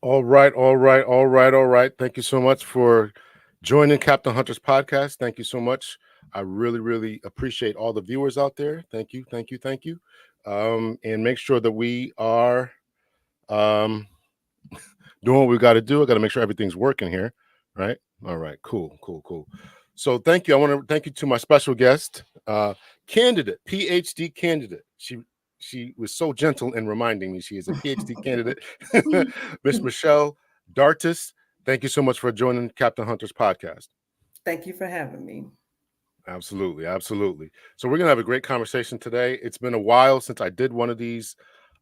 All right, all right, all right, all right. Thank you so much for joining Captain Hunter's podcast. Thank you so much. I really, really appreciate all the viewers out there. Thank you, thank you, thank you. And make sure that we are um, doing what we got to do. I got to make sure everything's working here, right? All right, cool, cool, cool. So thank you. I want to thank you to my special guest, candidate, PhD candidate. She was so gentle in reminding me she is a PhD candidate, Miss Michelle Dartis. Thank you so much for joining Captain Hunter's podcast. Thank you for having me. Absolutely, absolutely. So we're gonna have a great conversation today. It's been a while since I did one of these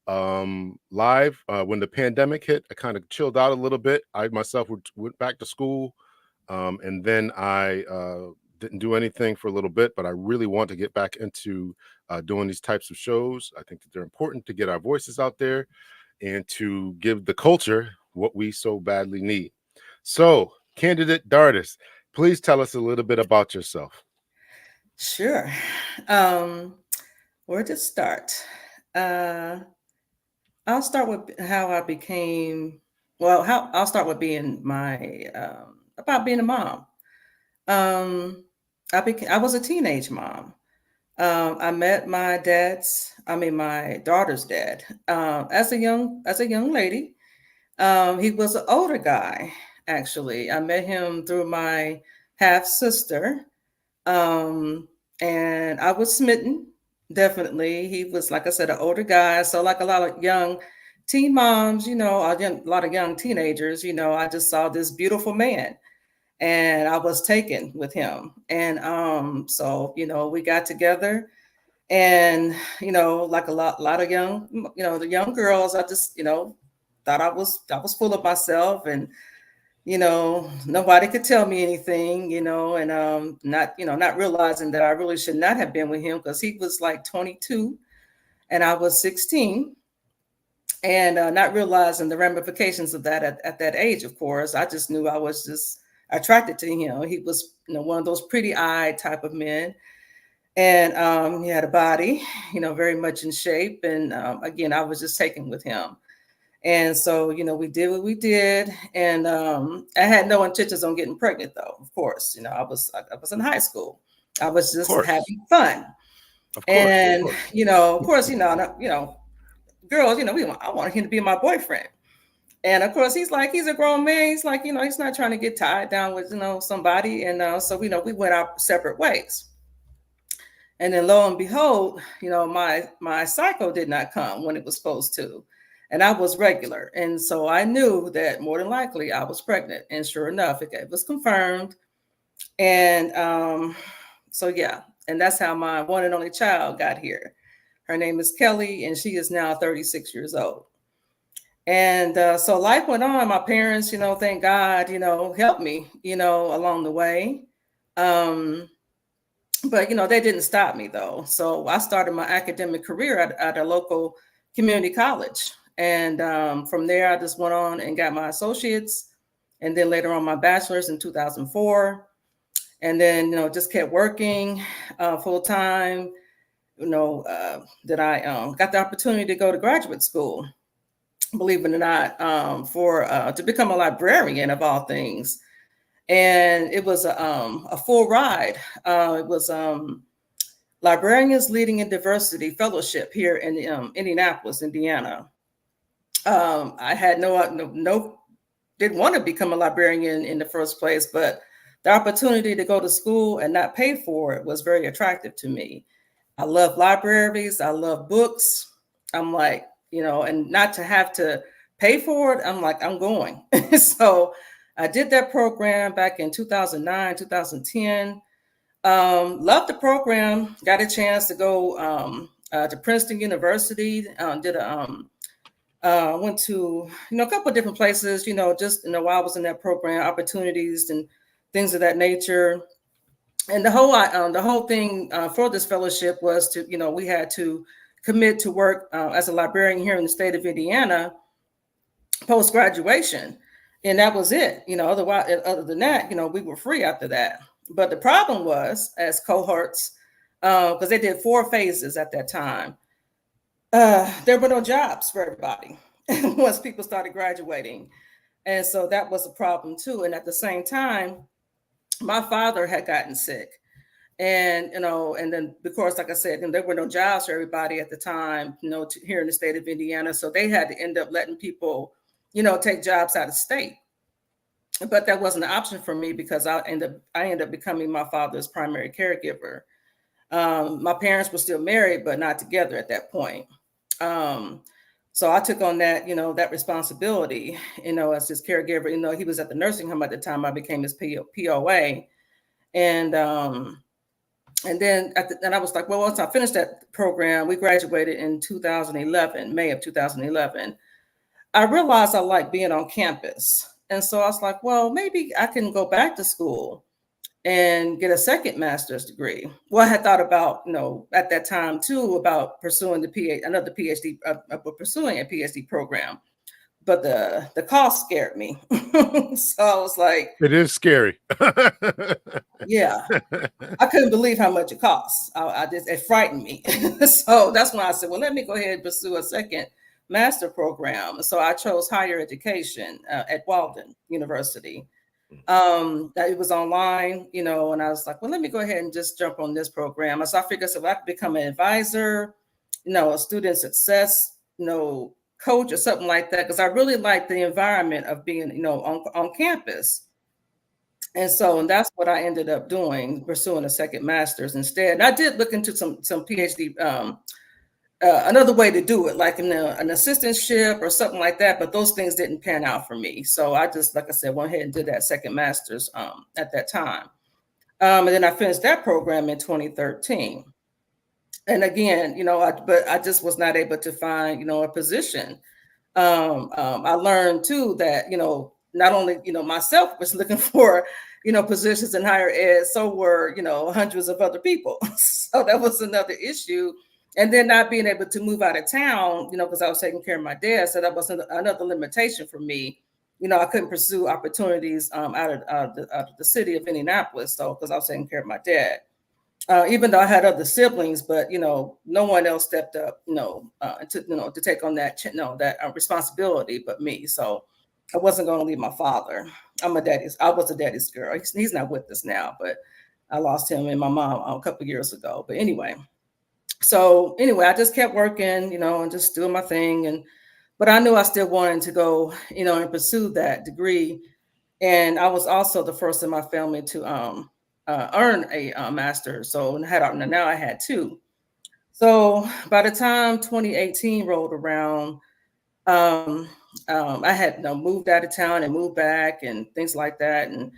live. When the pandemic hit, I kind of chilled out a little bit. I myself went back to school, and then I didn't do anything for a little bit, but I really want to get back into doing these types of shows. I think that they're important to get our voices out there and to give the culture what we so badly need. So, candidate Dartis, please tell us a little bit about yourself. Sure. Um, where to start? Uh, I'll start with how I became. Well, how I'll start with being my about being a mom. Um, I was a teenage mom. I met my daughter's dad, as a young lady. He was an older guy, actually. I met him through my half sister. Um, and I was smitten, definitely. He was, like I said, an older guy. So, like a lot of young teen moms, a lot of young teenagers, I just saw this beautiful man and I was taken with him. And so, we got together and, like lot of young, the young girls, I just, thought I was full of myself and nobody could tell me anything, and not realizing that I really should not have been with him because he was like 22 and I was 16, and not realizing the ramifications of that at that age. Of course, I just knew I was just attracted to him. He was, one of those pretty eyed type of men, and he had a body, very much in shape, and again, I was just taken with him. And so, we did what we did, and I had no intentions on getting pregnant, though. Of course, I was in high school. I was Of just course, having fun, of course, of and course. of course, girls, I wanted him to be my boyfriend, and of course, he's a grown man. He's like, he's not trying to get tied down with somebody, and so we went our separate ways. And then lo and behold, my cycle did not come when it was supposed to. And I was regular. And so I knew that more than likely I was pregnant. And sure enough, it was confirmed. And so, yeah. And that's how my one and only child got here. Her name is Kelly, and she is now 36 years old. And so life went on. My parents, thank God, helped me, along the way. Um, but they didn't stop me though. So I started my academic career at a local community college, and from there I just went on and got my associates, and then later on my bachelor's in 2004, and then just kept working full time. That I got the opportunity to go to graduate school, believe it or not, for to become a librarian of all things. And it was a full ride. It was Librarians Leading in Diversity Fellowship here in Indianapolis, Indiana. I had no, didn't want to become a librarian in the first place, but the opportunity to go to school and not pay for it was very attractive to me. I love libraries. I love books. I'm like, and not to have to pay for it, I'm like, I'm going. So I did that program back in 2009, 2010. Loved the program. Got a chance to go to Princeton University. Went to a couple of different places. Just while I was in that program, opportunities and things of that nature. And the whole thing for this fellowship was to we had to commit to work as a librarian here in the state of Indiana post graduation, and that was it. Otherwise, other than that, we were free after that. But the problem was, as cohorts, because they did 4 phases at that time, there were no jobs for everybody once people started graduating. And so that was a problem too. And at the same time, my father had gotten sick. And, and then, of course, like I said, there were no jobs for everybody at the time, here in the state of Indiana. So they had to end up letting people, take jobs out of state. But that wasn't an option for me because I ended up becoming my father's primary caregiver. My parents were still married, but not together at that point. Um, so I took on that responsibility, as his caregiver. He was at the nursing home at the time. I became his POA, and and I was like, well, once I finished that program, we graduated in 2011, May of 2011. I realized I like being on campus, and so I was like, well, maybe I can go back to school and get a second master's degree. Well, I had thought about, at that time too, about pursuing another PhD, pursuing a PhD program, but the cost scared me. So I was like, It is scary. yeah, I couldn't believe how much it costs. It frightened me. So that's when I said, well, let me go ahead and pursue a second master program. So I chose higher education at Walden University. It was online, and I was like, well, let me go ahead and just jump on this program. So I figured, so I could become an advisor, a student success, coach or something like that, because I really like the environment of being, on campus. And that's what I ended up doing, pursuing a second master's instead. And I did look into some PhD, another way to do it, like an assistantship or something like that. But those things didn't pan out for me. So I just, like I said, went ahead and did that second master's at that time. And then I finished that program in 2013. And again, but I just was not able to find, a position. I learned too that, not only, myself was looking for, positions in higher ed, so were, hundreds of other people. So that was another issue. And then not being able to move out of town, because I was taking care of my dad. So that was another limitation for me. I couldn't pursue opportunities out of the city of Indianapolis. So, because I was taking care of my dad. Even though I had other siblings, but no one else stepped up, to take on that responsibility, but me. So I wasn't going to leave my father. I was a daddy's girl. He's not with us now, but I lost him and my mom a couple of years ago. But anyway, I just kept working, and just doing my thing, but I knew I still wanted to go, and pursue that degree. And I was also the first in my family to earn a master's. So now I had two. So by the time 2018 rolled around, I had moved out of town and moved back and things like that. And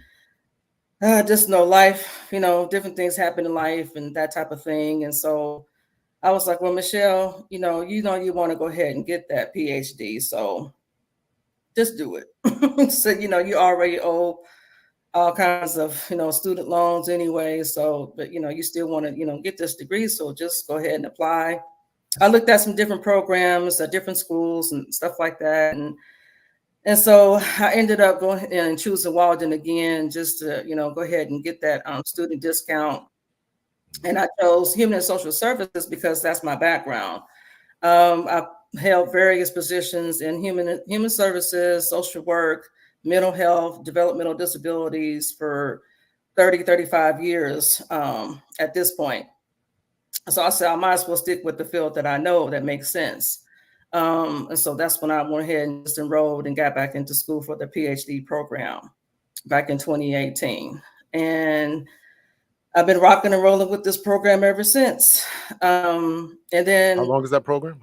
just life, different things happen in life and that type of thing. And so I was like, well, Michelle, you want to go ahead and get that PhD. So just do it. So, you already owe all kinds of, student loans anyway. So, but, you still want to, get this degree. So just go ahead and apply. I looked at some different programs at different schools and stuff like that. And so I ended up going and choosing Walden again, just to, go ahead and get that student discount. And I chose human and social services because that's my background. I held various positions in human services, social work, mental health, developmental disabilities for 35 years at this point. So I said, I might as well stick with the field that I know that makes sense. And so that's when I went ahead and just enrolled and got back into school for the PhD program back in 2018. And I've been rocking and rolling with this program ever since. And then how long is that program?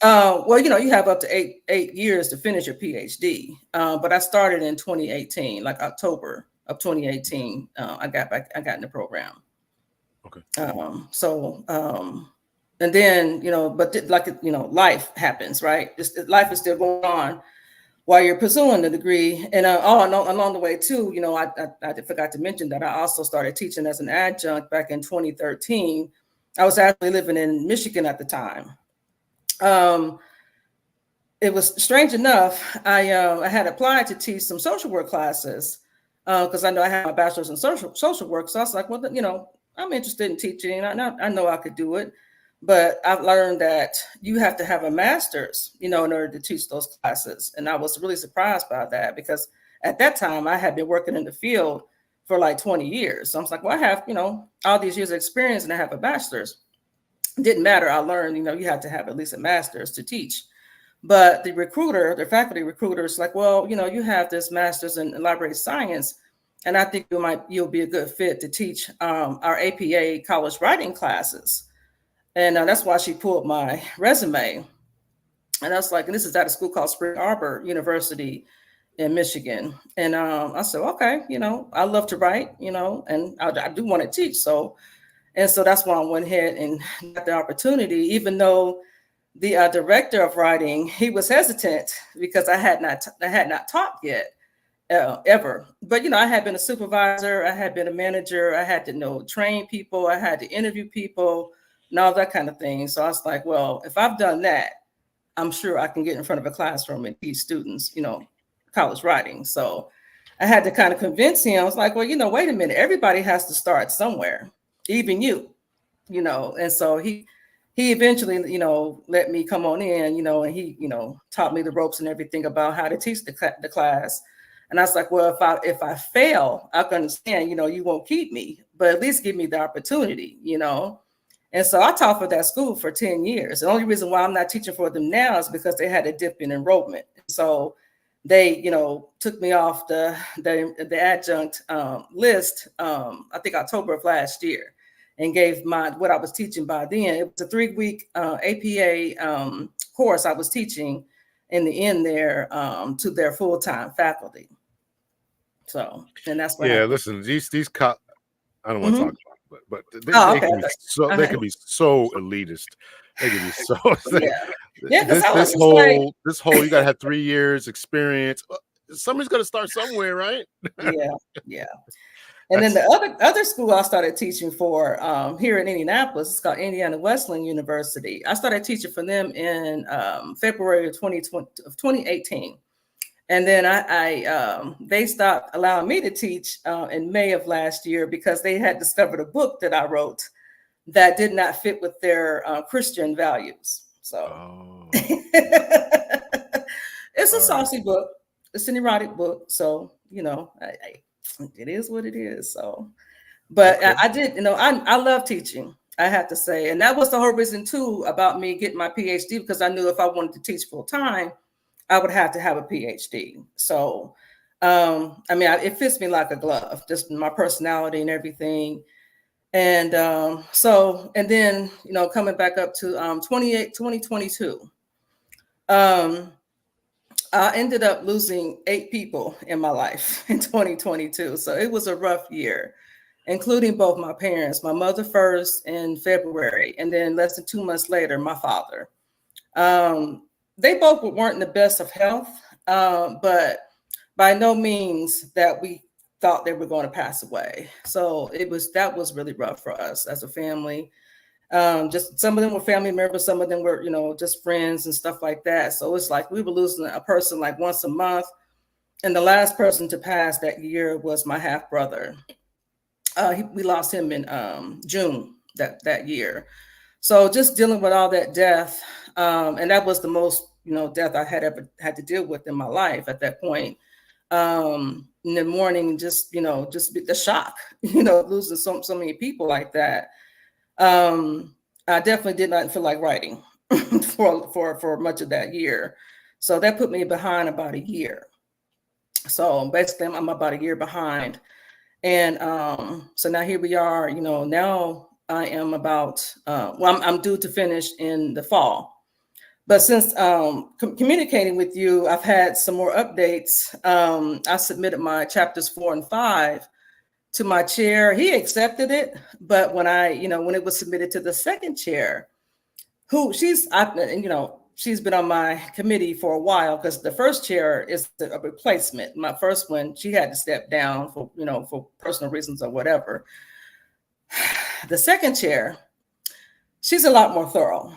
Well, you have up to eight years to finish your PhD. But I started in 2018, like October of 2018. I got in the program. Okay. And then, life happens, right? Life is still going on while you're pursuing the degree. And along the way too, I forgot to mention that I also started teaching as an adjunct back in 2013. I was actually living in Michigan at the time. It was strange enough. I had applied to teach some social work classes because I know I have my bachelor's in social work. So I was like, well, I'm interested in teaching. I know I could do it. But I've learned that you have to have a master's, in order to teach those classes. And I was really surprised by that because at that time I had been working in the field for like 20 years. So I was like, well, I have, all these years of experience and I have a bachelor's. It didn't matter. I learned, you have to have at least a master's to teach. But the faculty recruiter is like, well, you have this master's in library science, and I think you'll be a good fit to teach our APA college writing classes. And that's why she pulled my resume. And I was like, and this is at a school called Spring Arbor University in Michigan. And I said, okay, I love to write, and I do want to teach. So that's why I went ahead and got the opportunity, even though the director of writing, he was hesitant because I had not taught yet ever. But I had been a supervisor, I had been a manager, I had to train people, I had to interview people, and all that kind of thing. So I was like, well, if I've done that, I'm sure I can get in front of a classroom and teach students, college writing. So I had to kind of convince him. I was like, well, wait a minute, everybody has to start somewhere, even you. And so he eventually, let me come on in, and he, taught me the ropes and everything about how to teach the class. And I was like, well, if I fail, I can understand, you won't keep me, but at least give me the opportunity, And so I taught for that school for 10 years. The only reason why I'm not teaching for them now is because they had a dip in enrollment. So they, took me off the adjunct list, I think October of last year, and gave what I was teaching by then. It was a 3-week APA course I was teaching in the end there to their full-time faculty. So, and that's what happened. Listen, these I don't want to talk about it, but they can be so elitist. They can be so this whole you gotta have 3 years experience. Somebody's gonna start somewhere, right? Yeah. And then the other school I started teaching for here in Indianapolis, it's called Indiana Wesleyan University. I started teaching for them in February of 2018. And then they stopped allowing me to teach in May of last year because they had discovered a book that I wrote that did not fit with their Christian values. So it's a saucy book. It's an erotic book. So, it is what it is. So, but I did, I love teaching, I have to say. And that was the whole reason too about me getting my PhD, because I knew if I wanted to teach full time, I would have to have a PhD. So, it fits me like a glove, just my personality and everything. And and then, coming back up to 2022, I ended up losing 8 people in my life in 2022. So it was a rough year, including both my parents, my mother first in February, and then less than 2 months later, my father. They both weren't in the best of health, but by no means that we thought they were going to pass away. So that was really rough for us as a family. Just some of them were family members, some of them were, just friends and stuff like that. So it's like we were losing a person like once a month. And the last person to pass that year was my half brother. We lost him in June that year. So just dealing with all that death, and that was the most, death I had ever had to deal with in my life at that point. In the morning, just the shock, losing so many people like that. I definitely did not feel like writing for much of that year. So that put me behind about a year. So basically I'm about a year behind. And so now here we are, now I am about, I'm due to finish in the fall. But since communicating with you, I've had some more updates. I submitted my chapters 4 and 5 to my chair. He accepted it, but when it was submitted to the second chair, she's been on my committee for a while, because the first chair is a replacement. My first one, she had to step down for personal reasons or whatever. The second chair, she's a lot more thorough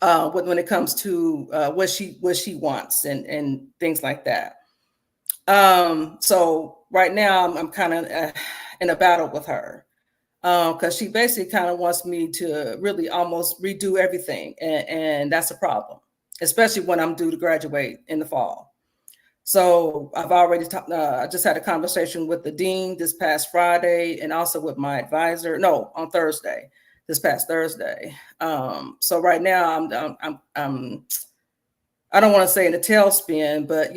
when it comes to what she wants and things like that. So right now I'm kind of in a battle with her. because she basically kind of wants me to really almost redo everything, and that's a problem, especially when I'm due to graduate in the fall. So I've already I just had a conversation with the dean this past Friday, and also with my advisor. No, on Thursday, this past Thursday. So right now I'm I don't want to say in a tailspin, but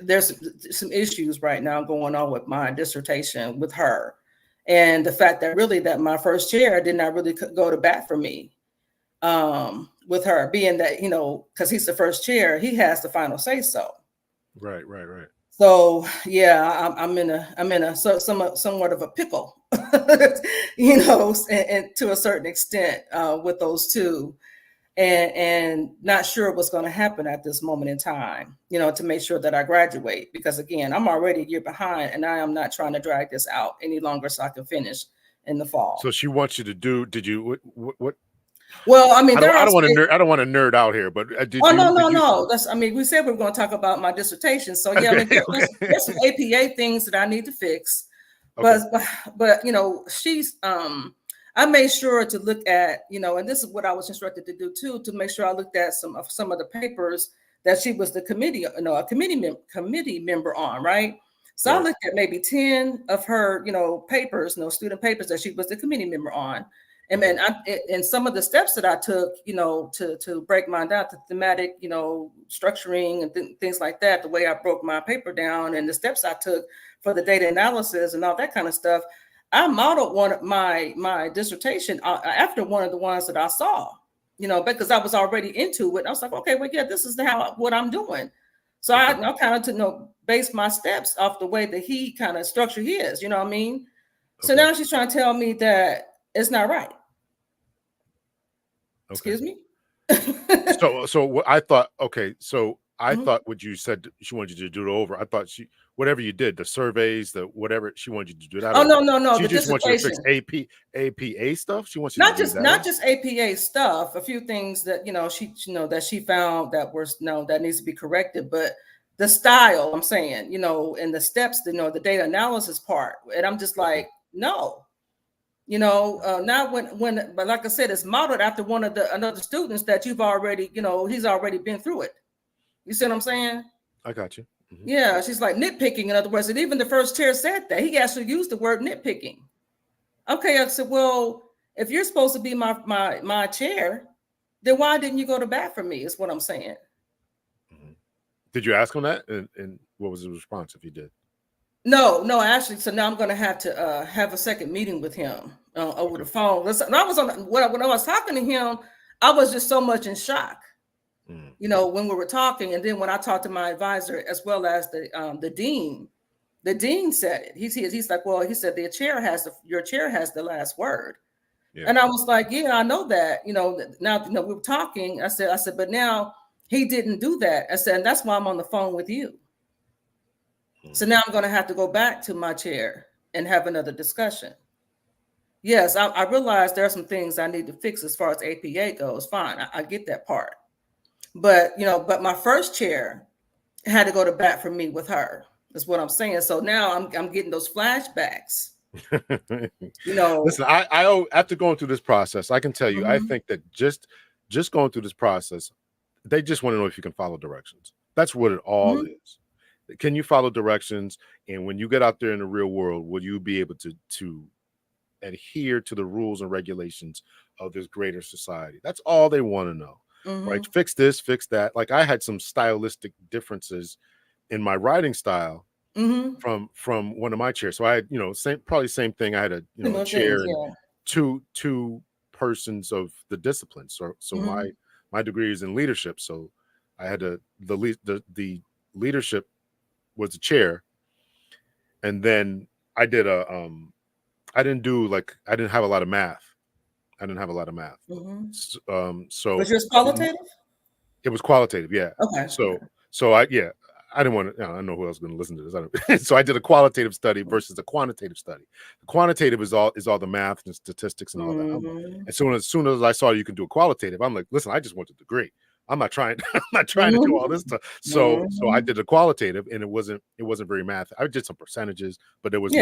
there's some issues right now going on with my dissertation with her, and the fact that really that my first chair did not really go to bat for me, with her being that because he's the first chair, he has the final say so. Right. So yeah, I'm in a somewhat of a pickle, and to a certain extent with those two, and not sure what's going to happen at this moment in time, to make sure that I graduate, because again, I'm already a year behind, and I am not trying to drag this out any longer so I can finish in the fall. So she wants you to do. Did you what? Well, I mean, I don't want to. I don't want to nerd out here, but no. We said we were going to talk about my dissertation, so yeah. Okay, there's some APA things that I need to fix, okay. but she's I made sure to look at and this is what I was instructed to do too, to make sure I looked at some of the papers that she was the committee member on, right? So I looked at maybe 10 of her papers, student papers that she was the committee member on. And then and some of the steps that I took, to break mine down to thematic, structuring and things like that, the way I broke my paper down and the steps I took for the data analysis and all that kind of stuff, I modeled one of my dissertation after one of the ones that I saw, because I was already into it. I was like, okay, well, yeah, this is what I'm doing. So I kind of base my steps off the way that he kind of structured his, you know what I mean? So now she's trying to tell me that it's not right. Excuse me? So what I thought, I thought what you said, she wanted you to do it over. I thought whatever you did, the surveys, the whatever, she wanted you to do that. Oh, no. She just wants you to fix APA stuff. She wants you not just APA stuff, a few things that, that she found that were, that needs to be corrected, but the style, I'm saying, and the steps, the data analysis part. And I'm just like, no. Now but like I said, it's modeled after one of another students that you've already, he's already been through it. You see what I'm saying? I got you. Mm-hmm. Yeah, she's like nitpicking, in other words, and even the first chair said that. He actually used the word nitpicking. Okay, I said, well, if you're supposed to be my chair, then why didn't you go to bat for me? Is what I'm saying. Mm-hmm. Did you ask him that? And what was his response if you did? No, actually. So now I'm going to have a second meeting with him over the phone. Listen, when I was talking to him, I was just so much in shock. When we were talking, and then when I talked to my advisor as well as the dean said it. He's like, well, he said your chair has the last word. Yeah. And I was like, yeah, I know that. Now we were talking. I said, but now he didn't do that. I said, and that's why I'm on the phone with you. So now I'm going to have to go back to my chair and have another discussion. Yes, I realize there are some things I need to fix as far as APA goes. Fine, I get that part. But but my first chair had to go to bat for me with her. That's what I'm saying. So now I'm getting those flashbacks. Listen, I after going through this process, I can tell you, I think that just going through this process, they just want to know if you can follow directions. That's what it all is. Can you follow directions? And when you get out there in the real world, will you be able to adhere to the rules and regulations of this greater society? That's all they want to know. Right? Fix this, fix that. Like I had some stylistic differences in my writing style from one of my chairs. So I had, probably same thing. I had a chair and two persons of the discipline. So my degree is in leadership. So I had the leadership was a chair, and then I did I didn't have a lot of math. So was yours qualitative? It was qualitative, yeah. Okay. So I didn't want to. I don't know who else is going to listen to this. So I did a qualitative study versus a quantitative study. The quantitative is all the math and statistics and all that. And so as soon as I saw you can do a qualitative, I'm like, listen, I just want a degree. I'm not trying to do all this stuff. So I did a qualitative, and it wasn't very math. I did some percentages, but there was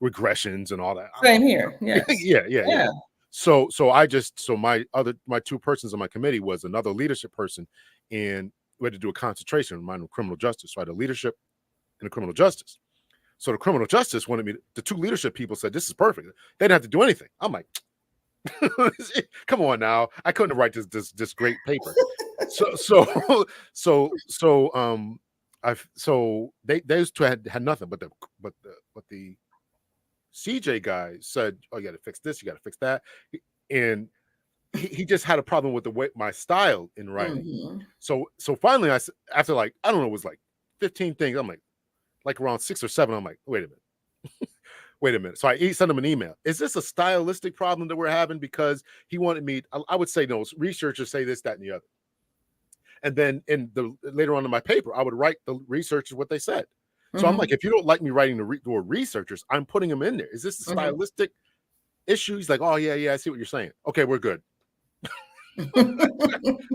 regressions and all that. I'm Same like, here. Yes. yeah. Yeah. So my two persons on my committee was another leadership person, and we had to do a concentration on mine with criminal justice. So I had a leadership and a criminal justice. So the criminal justice wanted me. The two leadership people said this is perfect. They didn't have to do anything. I'm like, come on now. I couldn't write this great paper. So so they those two had nothing, but the CJ guy said, "Oh, you got to fix this, you got to fix that," and he just had a problem with the way my style in writing. Mm-hmm. So finally, after like I don't know, it was like 15 things. I'm like around 6 or 7. I'm like, wait a minute. Wait a minute. So I sent him an email. Is this a stylistic problem that we're having? Because he wanted me. I would say no. Researchers say this, that, and the other. And then later on in my paper, I would write the researchers what they said. So I'm like, if you don't like me writing the word researchers, I'm putting them in there. Is this a stylistic issue? He's like, oh yeah, I see what you're saying. Okay, we're good.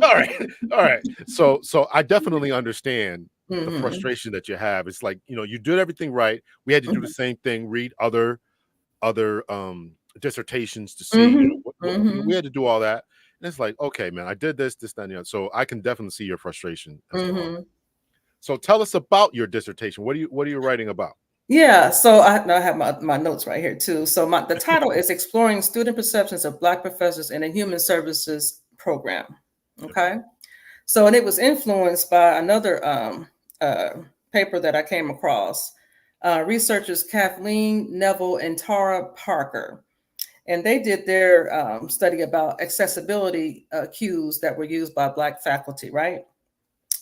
all right. So I definitely understand the frustration that you have. It's like, you did everything right. We had to do the same thing, read other dissertations to see, we had to do all that. And it's like, okay, man, I did this, that, and the other. So I can definitely see your frustration as well. So tell us about your dissertation. What are you writing about? Yeah, so I have my notes right here too. So the title is Exploring Student Perceptions of Black Professors in a Human Services Program. Okay. So, and it was influenced by another paper that I came across. Researchers Kathleen Neville and Tara Parker. And they did their study about accessibility cues that were used by Black faculty, right,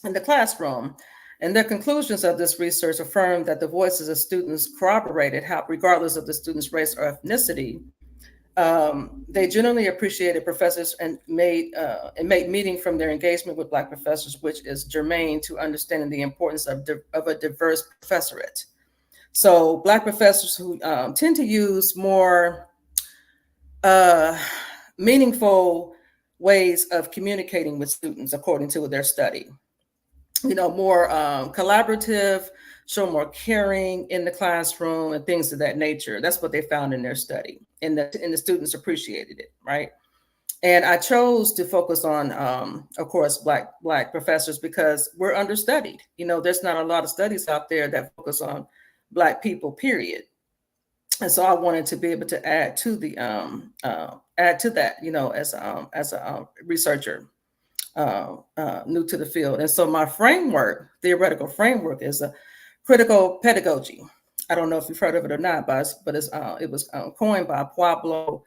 in the classroom. And their conclusions of this research affirmed that the voices of students corroborated how, regardless of the student's race or ethnicity, they generally appreciated professors and made meaning from their engagement with Black professors, which is germane to understanding the importance of a diverse professorate. So Black professors who tend to use more meaningful ways of communicating with students, according to their study. More collaborative, show more caring in the classroom and things of that nature. That's what they found in their study, and the students appreciated it, right? And I chose to focus on, of course, Black professors because we're understudied. There's not a lot of studies out there that focus on Black people, period. And so I wanted to be able to add to that, as a researcher new to the field. And so my theoretical framework, is a critical pedagogy. I don't know if you've heard of it or not, but it was coined by Pablo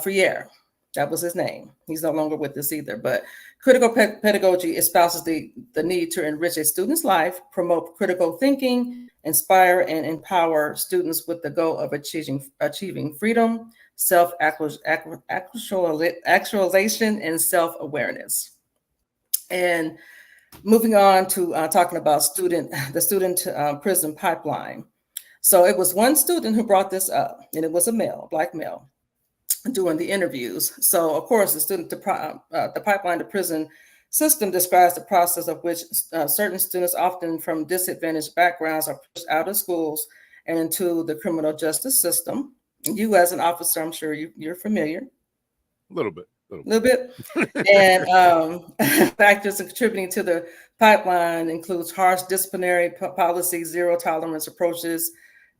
Freire. That was his name. He's no longer with us either. But critical pedagogy espouses the need to enrich a student's life, promote critical thinking, inspire and empower students with the goal of achieving freedom, self-actualization, and self-awareness. And moving on to talking about the student prison pipeline. So it was one student who brought this up, and it was a Black male, doing the interviews. So, of course, the pipeline to prison system describes the process of which certain students, often from disadvantaged backgrounds, are pushed out of schools and into the criminal justice system. You, as an officer, I'm sure you're familiar. A little bit. And factors contributing to the pipeline includes harsh disciplinary policies, zero tolerance approaches,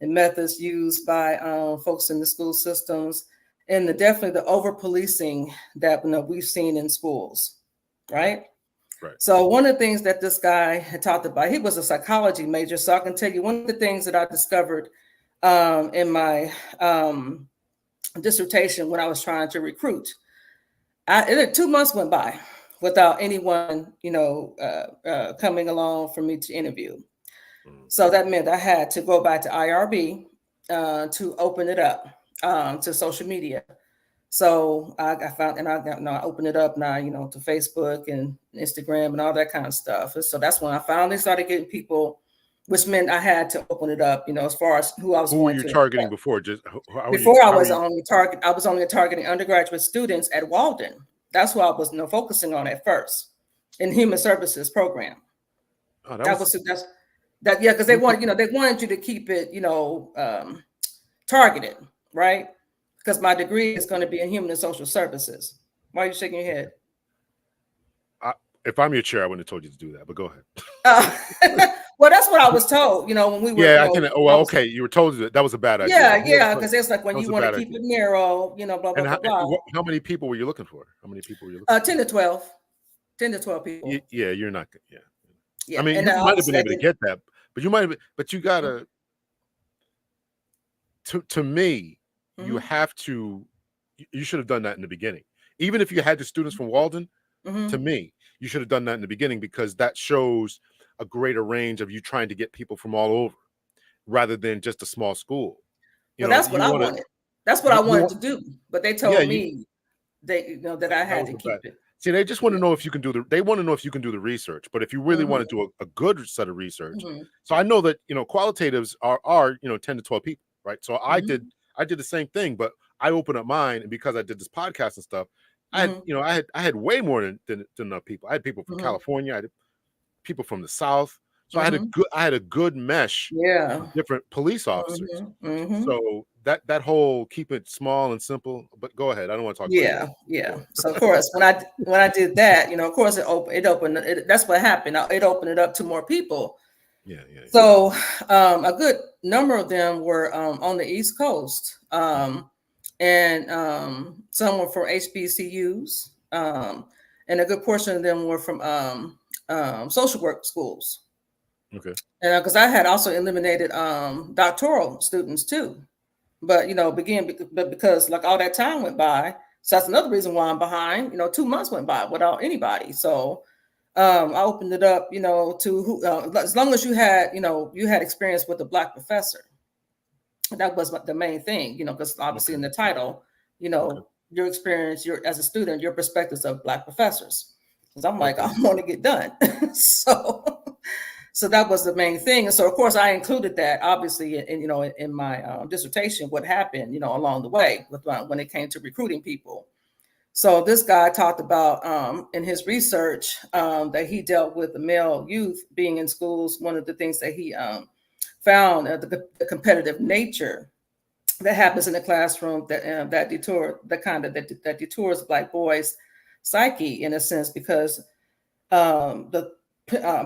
and methods used by folks in the school systems, and definitely the over policing that we've seen in schools, right? Right. So one of the things that this guy had talked about, he was a psychology major, so I can tell you one of the things that I discovered in my dissertation when I was trying to recruit. 2 months went by without anyone, coming along for me to interview. So that meant I had to go back to IRB to open it up to social media. So I found, and I opened it up now, to Facebook and Instagram and all that kind of stuff. And so that's when I finally started getting people, which meant I had to open it up, as far as who I was going to. Who were you targeting before? I was only targeting undergraduate students at Walden. That's what I was focusing on at first in human services program. Oh, because they wanted, they wanted you to keep it, targeted, right? Because my degree is going to be in human and social services. Why are you shaking your head? I, if I'm your chair, I wouldn't have told you to do that. But go ahead. Uh, well, that's what I was told. When we were, Yeah, I can. Oh, I well, was, okay. You were told that was a bad idea. yeah, yeah, because it's like when That was you a want to bad keep idea. it narrow, blah blah And blah blah. how many people were you looking for? How many people were you looking for? 10 to 12, 10 to 12 people. Yeah, you're not good. Yeah. I Yeah, mean, and you might have been obviously I able to didn't. get that, but you might have. But you gotta. To me, you Mm-hmm, have to. You should have done that in the beginning. Even if you had the students from Walden, to mm-hmm. me, you should have done that in the beginning because that shows a greater range of you trying to get people from all over rather than just a small school. Well, that's what You I want to. wanted. That's what I You wanted want. to do. But they Yeah, told me that I that had was to a bad. keep it. See, they just want to Yeah. know if you can do they want to know if you can do the research. But if you really want Mm-hmm, to do a good set of research, mm-hmm, so I know that qualitatives are 10 to 12 people, right? So mm-hmm, I did the same thing, but I opened up mine, and because I did this podcast and stuff, I had mm-hmm, I had way more than enough people. I had people from mm-hmm, California, I had people from the South, so mm-hmm. I had a good mesh Yeah. of different police officers. Mm-hmm, mm-hmm. So that whole keep it small and simple. But go ahead, I don't want to talk about Yeah, you. Go yeah. ahead. So of course, when I did that, of course that's what happened. It opened it up to more people. Yeah, yeah, yeah. So a good number of them were on the East Coast, and some were from HBCUs, and a good portion of them were from social work schools. Okay. And because I had also eliminated doctoral students too, but but because like all that time went by, so that's another reason why I'm behind. 2 months went by without anybody, so I opened it up, to who, as long as you had experience with a Black professor. That was the main thing, because obviously Okay. in the title, Okay. your experience, your as a student, your perspectives of Black professors. Because I'm like, Okay. I want to get done, so so that was the main thing. And so of course I included that obviously in my dissertation, what happened, along the way when it came to recruiting people. So this guy talked about in his research that he dealt with the male youth being in schools. One of the things that he found the competitive nature that happens in the classroom that detours Black boys' psyche in a sense, because the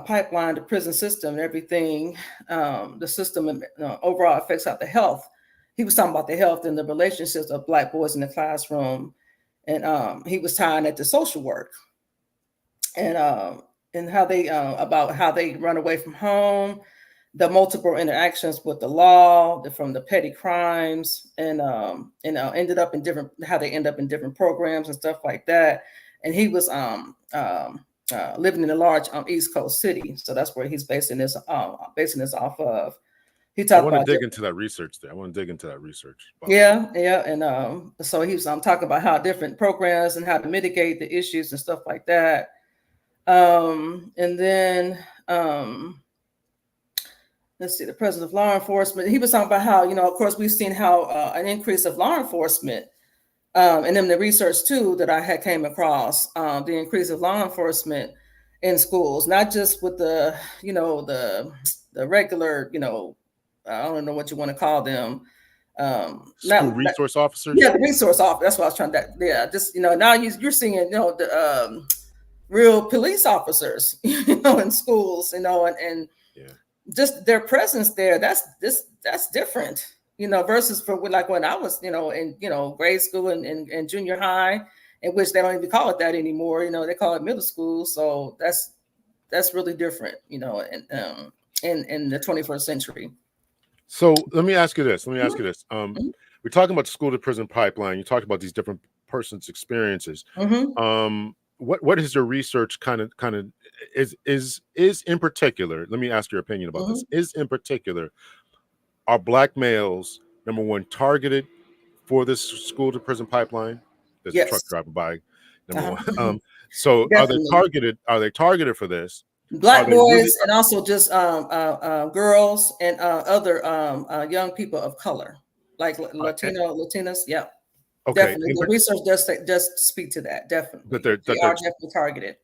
pipeline, the prison system, and everything, the system overall affects out the health. He was talking about the health and the relationships of Black boys in the classroom, and he was tying it to social work and how they about how they run away from home, the multiple interactions with the law, from the petty crimes, and ended up in different how they end up in different programs and stuff like that. And he was living in a large East Coast city, so that's where he's basing this off of. He I talked want to about dig into that research there. I want to dig into that research. Wow. yeah, yeah, and so he was talking about how different programs and how to mitigate the issues and stuff like that. And then let's see, the presence of law enforcement. He was talking about how of course, we've seen how an increase of law enforcement, and then the research too that I had came across, the increase of law enforcement in schools, not just with the the regular I don't know what you want to call them. School Not resource officers. Yeah, the resource officer. That's what I was trying to. Yeah, just now you're seeing the real police officers, in schools, and Yeah. just their presence there. That's different, versus for like when I was, in grade school and junior high, in which they don't even call it that anymore. They call it middle school. So that's really different, in the 21st century. So let me ask you this. Let me ask you this. Mhm, We're talking about the school to prison pipeline. You talked about these different persons' experiences. mhm, What is your research kind of is in particular? Let me ask your opinion about this. mhm. Is in particular are Black males number one targeted for this school to prison pipeline? There's a truck Yes, driving by. Number one. mhm. So are they Definitely. targeted? Are they targeted for this? Are Black they really? boys and also just girls and other young people of color, like Latinas. Yeah, Okay, definitely. The research does speak to that. but Definitely, they're they that are they're definitely targeted.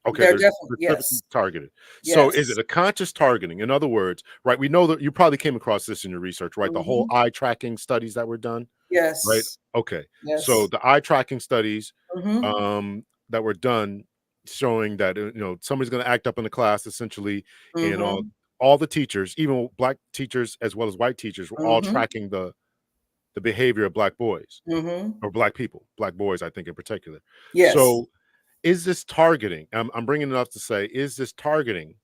Okay, They're they're definitely, specifically yes, targeted. So is yes, it a conscious targeting? In other words, right, we know that you probably came across this in your research, right? The whole hmm, eye tracking studies that were done, right? yes, Okay. So yes, the eye tracking studies hmm, that were done showing that somebody's going to act up in the class essentially, and hmm, all the teachers, even black teachers as well as white teachers, were all hmm, tracking the behavior of black boys hmm, or black people, black boys, I think in particular. yes, So is this targeting? I'm bringing it up to say, is this targeting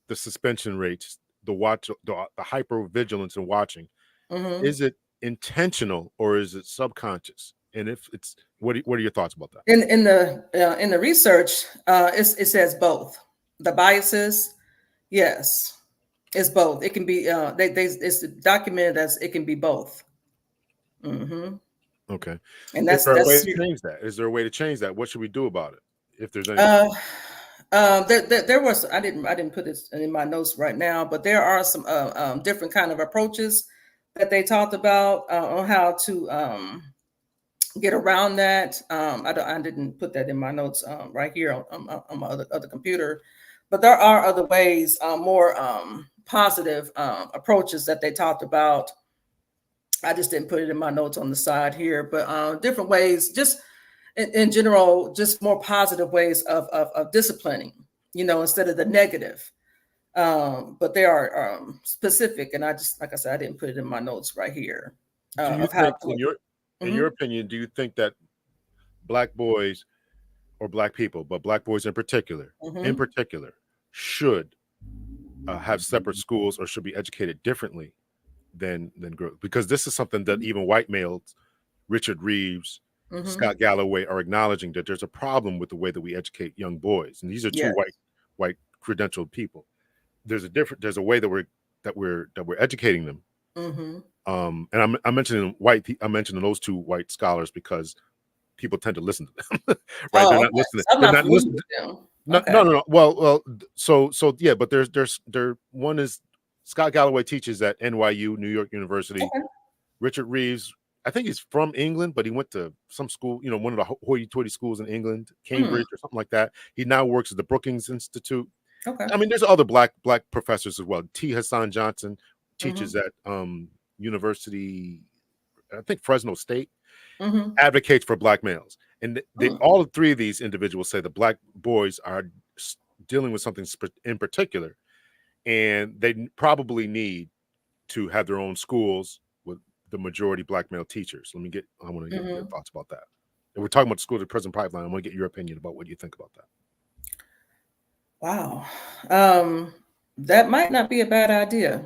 the suspension rates, the hyper vigilance and watching? hmm. Is it intentional or is it subconscious? And if it's, what are your thoughts about that? In the research, it says both. The biases, yes, it's both. It can be they it's documented as it can be both. Hmm. Okay. And Is there a way that's to change that? Is there a way to change that? What should we do about it? If there's any. uh, there was I didn't put this in my notes right now, but there are some different kind of approaches that they talked about on how to get around that. I didn't put that in my notes right here on my other computer, but there are other ways, more positive approaches that they talked about. I just didn't put it in my notes on the side here, but different ways, just in general, just more positive ways of disciplining, instead of the negative. But they are specific, and I just, like I said, I didn't put it in my notes right here Do you of how think, to. in your Mhm, opinion, do you think that black boys or black people, but black boys in mhm, particular, should have separate schools or should be educated differently than girls? Because this is something that even white males, Richard Reeves, mhm. Scott Galloway, are acknowledging that there's a problem with the way that we educate young boys, and these are two Yes. white credentialed people. There's a way that we're educating them. Mhm. I'm mentioning I'm mentioning those two white scholars because people tend to listen to them, right? They're Oh, not okay. listening. So I'm They're not not familiar listening. with them. No, Okay. no, no, no. So yeah, but there one is Scott Galloway teaches at NYU, New York University. Okay. Richard Reeves, I think he's from England, but he went to some school, one of the hoity-toity schools in England, Mm, Cambridge or something like that. He now works at the Brookings Institute. okay. I mean, there's other black professors as well. T. Hassan Johnson teaches Mhm. at University, I think Fresno State, Mhm. advocates for black males, and they Mm, all three of these individuals say the black boys are dealing with something in particular, and they probably need to have their own schools with the majority black male teachers. I want to get your mhm. thoughts about that. And we're talking about the school to prison pipeline. I want to get your opinion about what you think about that. Wow. Um, that might not be a bad idea,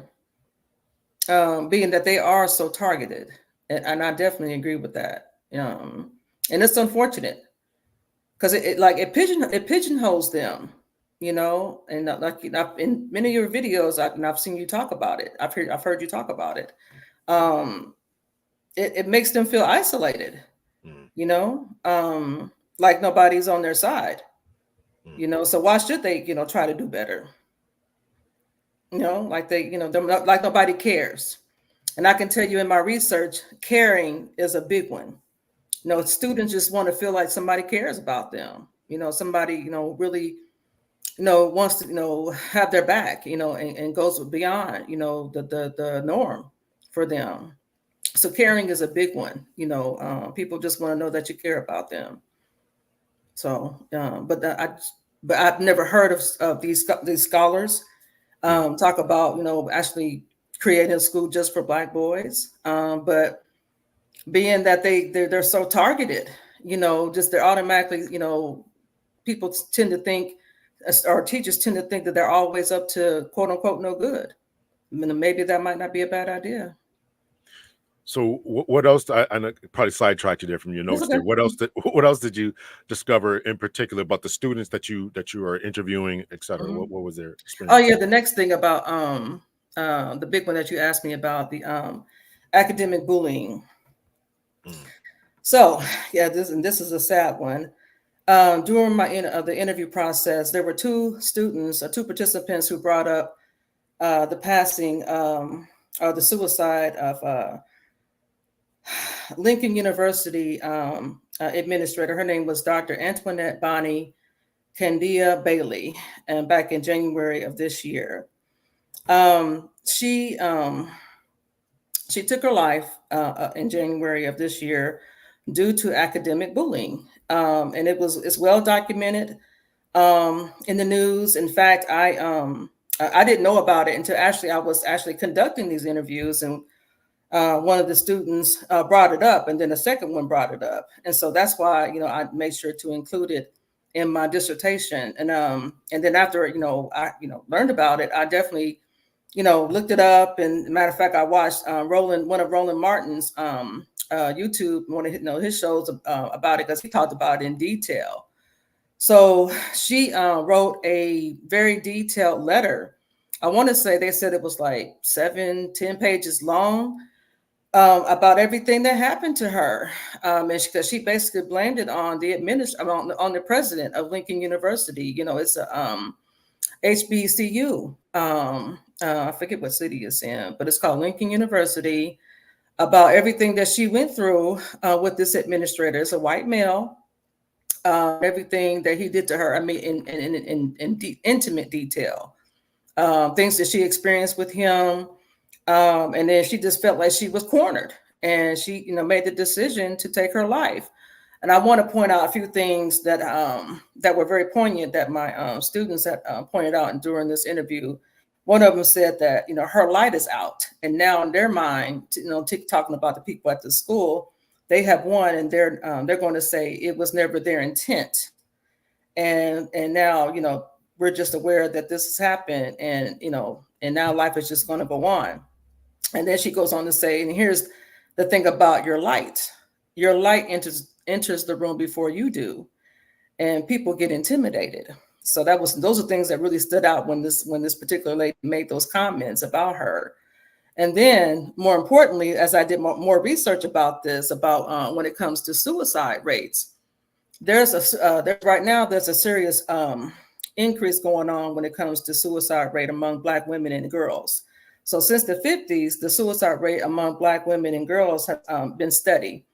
being that they are so targeted, and I definitely agree with that. And it's unfortunate because it pigeonholes them, and like in many of your videos, and I've seen you talk about it. I've heard you talk about it. Um, it makes them feel isolated, Mm, you know, um, like nobody's on their side, mm. So why should they, try to do better? Like they're not, like nobody cares. And I can tell you in my research, caring is a big one. Students just want to feel like somebody cares about them. Somebody, really, wants to, have their back, and goes beyond, the norm for them. So caring is a big one. People just want to know that you care about them. So, but I've never heard of these scholars Mm. talk about actually creating a school just for black boys. But being that they're so targeted, just they're automatically, people tend to think, or teachers tend to think that they're always up to quote unquote no good. I mean, maybe that might not be a bad idea. So what else? I know probably sidetracked you there from your It's notes okay. there. What else did you discover in particular about the students that you are interviewing, et cetera? Mhm. What was their Oh experience yeah, like? the next thing about the big one that you asked me about, the academic bullying. Mm, So yeah, this is a sad one. During the interview process, there were two participants who brought up the passing or the suicide of Lincoln University administrator. Her name was Dr. Antoinette Bonnie Candia Bailey, and back in January of this year. Um, she um, she took her life in January of this year due to academic bullying, and it's well documented in the news. In fact, I didn't know about it until actually I was actually conducting these interviews, and one of the students brought it up, and then the second one brought it up, and so that's why I made sure to include it in my dissertation. And then after I learned about it, I definitely looked it up. And matter of fact, I watched one of Roland Martin's YouTube, one of his shows about it, because he talked about it in detail. So she wrote a very detailed letter. I want to say they said it was like 7-10 pages long, about everything that happened to her, and because she basically blamed it on the on the president of Lincoln University. It's a HBCU. I forget what city it's in, but it's called Lincoln University. About everything that she went through with this administrator, it's a white male. Everything that he did to her, I mean, in intimate detail, things that she experienced with him. And then she just felt like she was cornered, and she, made the decision to take her life. And I want to point out a few things that were very poignant that my students had pointed out during this interview. One of them said that her light is out, and now in their mind, talking about the people at the school, they have won, and they're going to say it was never their intent, and now we're just aware that this has happened, and and now life is just going to go on. And then she goes on to say, and here's the thing about your light. Your light enters the room before you do, and people get intimidated. So those are things that really stood out when this particular lady made those comments about her. And then, more importantly, as I did more research about this, about when it comes to suicide rates, right now there's a serious increase going on when it comes to suicide rate among Black women and girls. So since the 50s, the suicide rate among Black women and girls has been steadily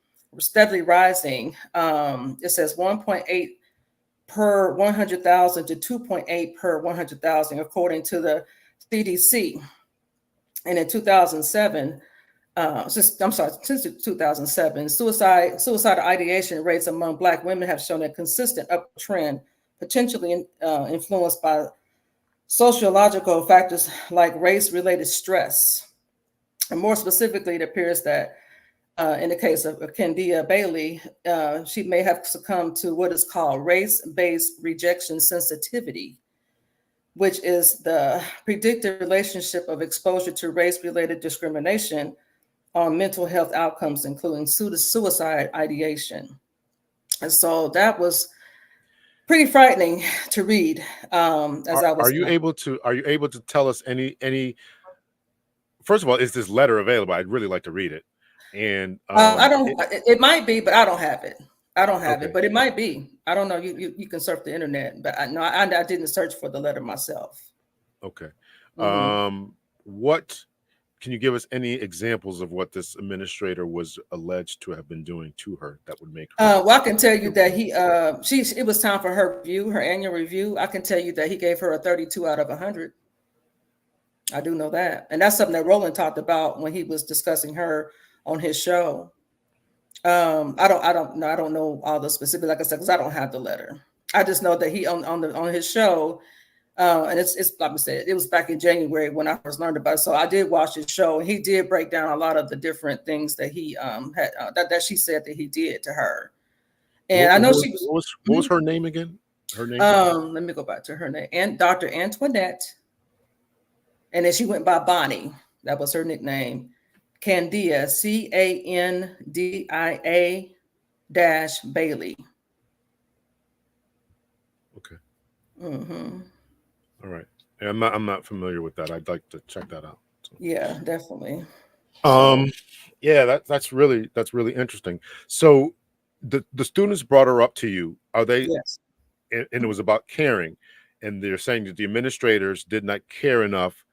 rising. It says 1.8 per 100,000 to 2.8 per 100,000, according to the CDC. And in 2007, since 2007, suicidal ideation rates among Black women have shown a consistent upward trend, potentially influenced by sociological factors like race-related stress. And more specifically, it appears that in the case of Candia Bailey, she may have succumbed to what is called race-based rejection sensitivity, which is the predictive relationship of exposure to race-related discrimination on mental health outcomes, including suicide ideation. And so that was pretty frightening to read. Are you able to tell us any? First of all, is this letter available? I'd really like to read it. And I don't. It might be, but I don't have it. I don't have Okay. it, but it might be. I don't know. You can surf the internet, but I didn't search for the letter myself. Okay. Mhm. What can you give us any examples of what this administrator was alleged to have been doing to her that would make her? Well, I can tell you that it was time for her review, her annual review. I can tell you that he gave her a 32 out of 100. I do know that, and that's something that Roland talked about when he was discussing her on his show. I don't know all the specifics, like I said, because I don't have the letter. I just know that he on his show, and it's like I said, it was back in January when I first learned about it. So I did watch his show, and he did break down a lot of the different things that he had that she said that he did to her. And I know she was. What was her name again? Her name? Let me go back to her name, and Dr. Antoinette, and then she went by Bonnie. That was her nickname. Candia, Candia Bailey. Okay. Mm-hmm. All right. Yeah, I'm not familiar with that. I'd like to check that out. So. Yeah, definitely. Yeah, that's really interesting. So the students brought her up to you. Are they? Yes. And it was about caring, and they're saying that the administrators did not care enough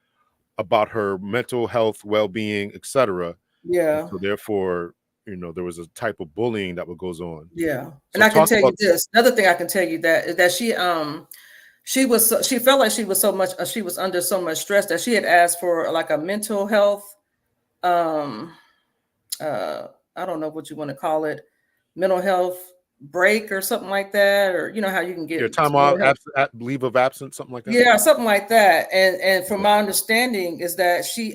about her mental health, well-being, etc. Yeah. So therefore, there was a type of bullying that goes on. Yeah. And So I can talk tell you about. this. Another thing I can tell you that is that she felt like she was under so much stress that she had asked for like a mental health um I don't know what you want to call it, mental health break or something like that, or you know how you can Your get time off, mental health. leave of absence, something like that. Yeah, something like that. And from Okay. my understanding is that he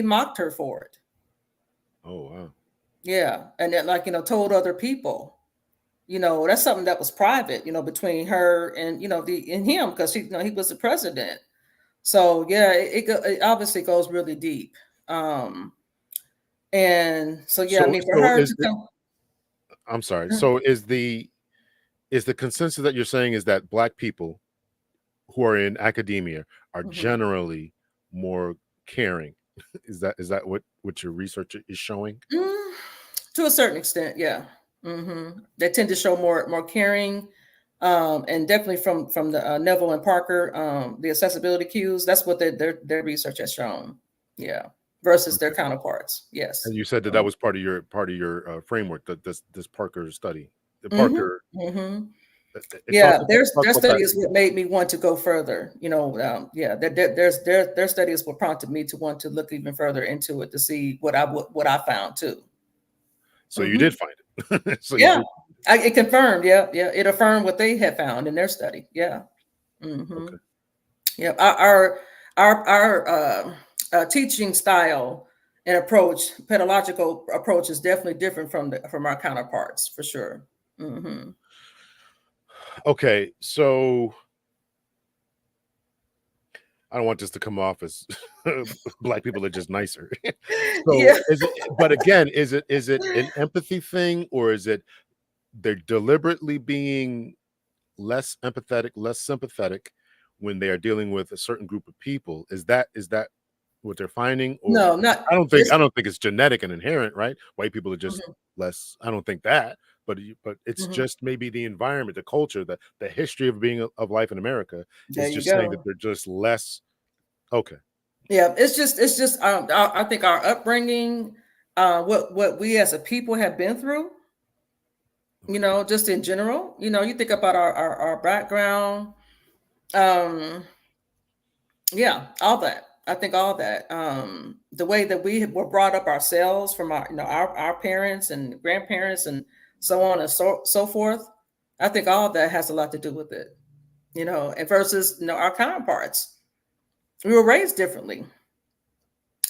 mocked her for it. Oh wow. Yeah, and then like told other people. That's something that was private, between her and and him, because he was the president. So yeah, it obviously goes really deep. And so yeah, I So mean for so her is to the come. I'm sorry. So is the consensus that you're saying is that Black people who are in academia are Mhm. generally more caring? Is that what your research is showing? Mm, to a certain extent, yeah. They tend to show more caring, and definitely from the Neville and Parker, the accessibility cues. That's what their research has shown. Yeah, versus their Okay. counterparts. Yes. And you said that was part of your framework, that this Parker study. The Mm-hmm. Parker, Mm-hmm. it Yeah, talks their about that. study is what made me want to go further. Yeah, their study is what prompted me to want to look even further into it to see what I found too. So you Hmm. did find it. So you Yeah, did. it confirmed. Yeah, yeah, it affirmed what they had found in their study. Yeah. Hmm. Okay. Yeah, our teaching style and approach, pedagogical approach, is definitely different from our counterparts for sure. Hmm. Okay. So I don't want this to come off as Black people are just nicer. So Yeah. but again, is it an empathy thing, or is it they're deliberately being less empathetic, less sympathetic when they are dealing with a certain group of people? Is that what they're finding? Or No, not I don't think it's. I don't think it's genetic and inherent, right? White people are just Mhm, less. I don't think that, but it's mhm. just maybe the environment, the culture, the history of being of life in America There is you just saying that go. they're just less. Okay. Yeah, it's just I think our upbringing, what we as a people have been through, Okay. just in general. You think about our background, um, yeah, all that. I think all that. The way that we were brought up ourselves from our parents and grandparents and so on and so forth. I think all that has a lot to do with it. And versus our counterparts. We were raised differently.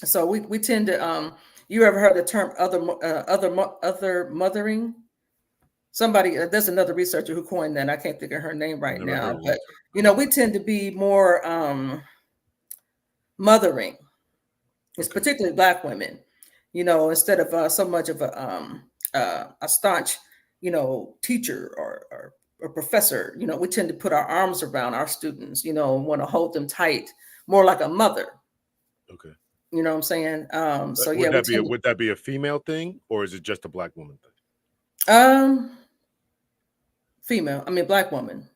So we tend to you ever heard the term other mothering? Somebody there's another researcher who coined that. I can't think of her name right Never heard now, of but that term. we tend to be more mothering. It's Okay. particularly Black women. Instead of so much of a staunch teacher or professor. We tend to put our arms around our students. And want to hold them tight, more like a mother. Okay. You know what I'm saying? But So yeah, we tend would that be a female thing, or is it just a Black woman thing? to female. I mean black woman.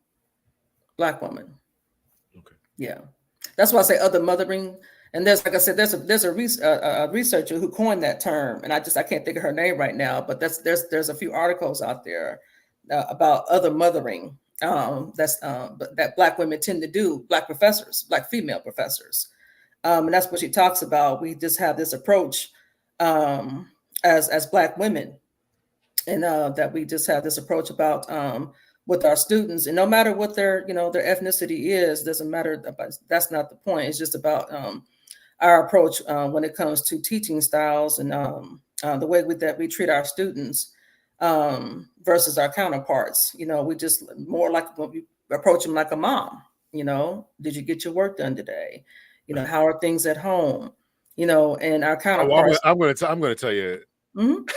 Okay. Yeah, that's why I say other mothering. And there's, like I said, a researcher who coined that term, and I can't think of her name right now. But there's a few articles out there about other mothering. But that Black women tend to do, Black female professors, and that's what she talks about. We just have this approach as Black women, and that we just have this approach about with our students, and no matter what their ethnicity is, doesn't matter. That's not the point. It's just about our approach when it comes to teaching styles and the way that we treat our students versus our counterparts. We just more like when we approach them like a mom. Did you get your work done today? How are things at home? And our Oh, well, counterparts. I'm gonna tell you, Mhm.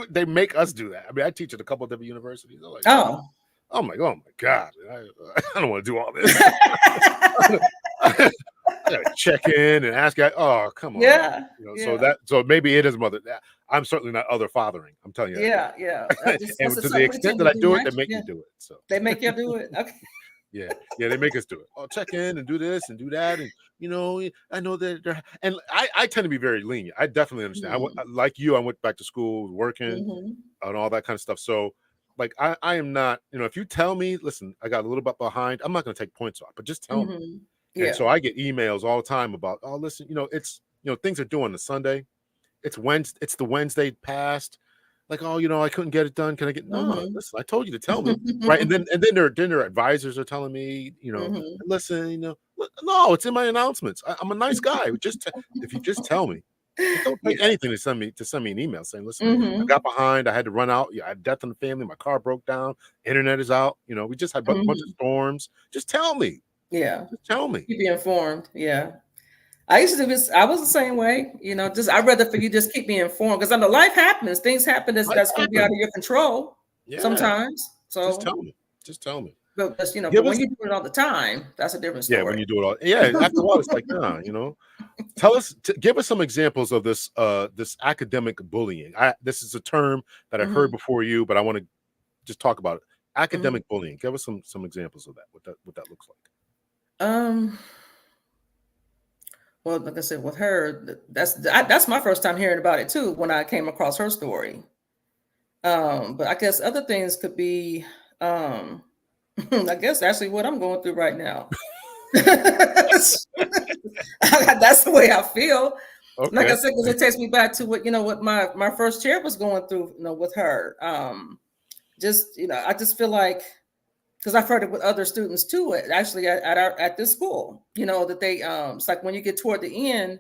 they make us do that. I mean, I teach at a couple of different universities. They're like, oh, Oh. oh my God, I don't want to do all this. I gotta check in and ask. Oh, come on. Yeah, yeah, So maybe it is mother. I'm certainly not other fathering. I'm telling you that yeah, yeah. right That's now. And just to the something we extent tend that to I do do it, they naturally. make Yeah, me do it. So they make you do it. Okay. Yeah, they make us do it. Oh, check in and do this and do that, and I know that they're, and I tend to be very lenient. I definitely understand. Like you, I went back to school, working, Mm-hmm. and all that kind of stuff. So, like, I am not, if you tell me, listen, I got a little bit behind, I'm not going to take points off, but just tell me. Mm-hmm. And Yeah. so I get emails all the time about, oh, listen, it's things are due on the Sunday. It's Wednesday. It's the Wednesday past. Like, oh, I couldn't get it done. Can I get no? Mm-hmm. Listen, I told you to tell me, right? And then their advisors are telling me, Mm-hmm. listen, no, it's in my announcements. I'm a nice guy. If you just tell me, it don't take Yeah. anything to send me an email saying, listen, I Mm-hmm. got behind. I had to run out. Yeah, I had death in the family. My car broke down. Internet is out. We just had a bunch of Mm-hmm. storms. Just tell me. Yeah. Just tell me. Keep you informed. Yeah. I used to do this. I was the same way, just I'd rather for you just keep me informed because I know life happens, things happen Life that's going to be out of happens. your control Yeah. sometimes. Just tell So, me. Just tell me. but that's, Give but when us you do it all the time, that's a different Yeah, when story. you do it all. Yeah, after a while, it's like, nah, give us some examples of this academic bullying. This is a term that I heard Hmm. before you, but I want to just talk about it. Hmm. Academic bullying. Give us some examples of that. What that looks like. Um. Well, like I said, with her, that's my first time hearing about it too. When I came across her story. But I guess other things could be, um, I guess actually what I'm going through right now. That's the way I feel. Like I Okay. said, because it takes me back to what my first chair was going through, with her. Just I just feel like because I've heard it with other students too. Actually, at this school, that they it's like when you get toward the end,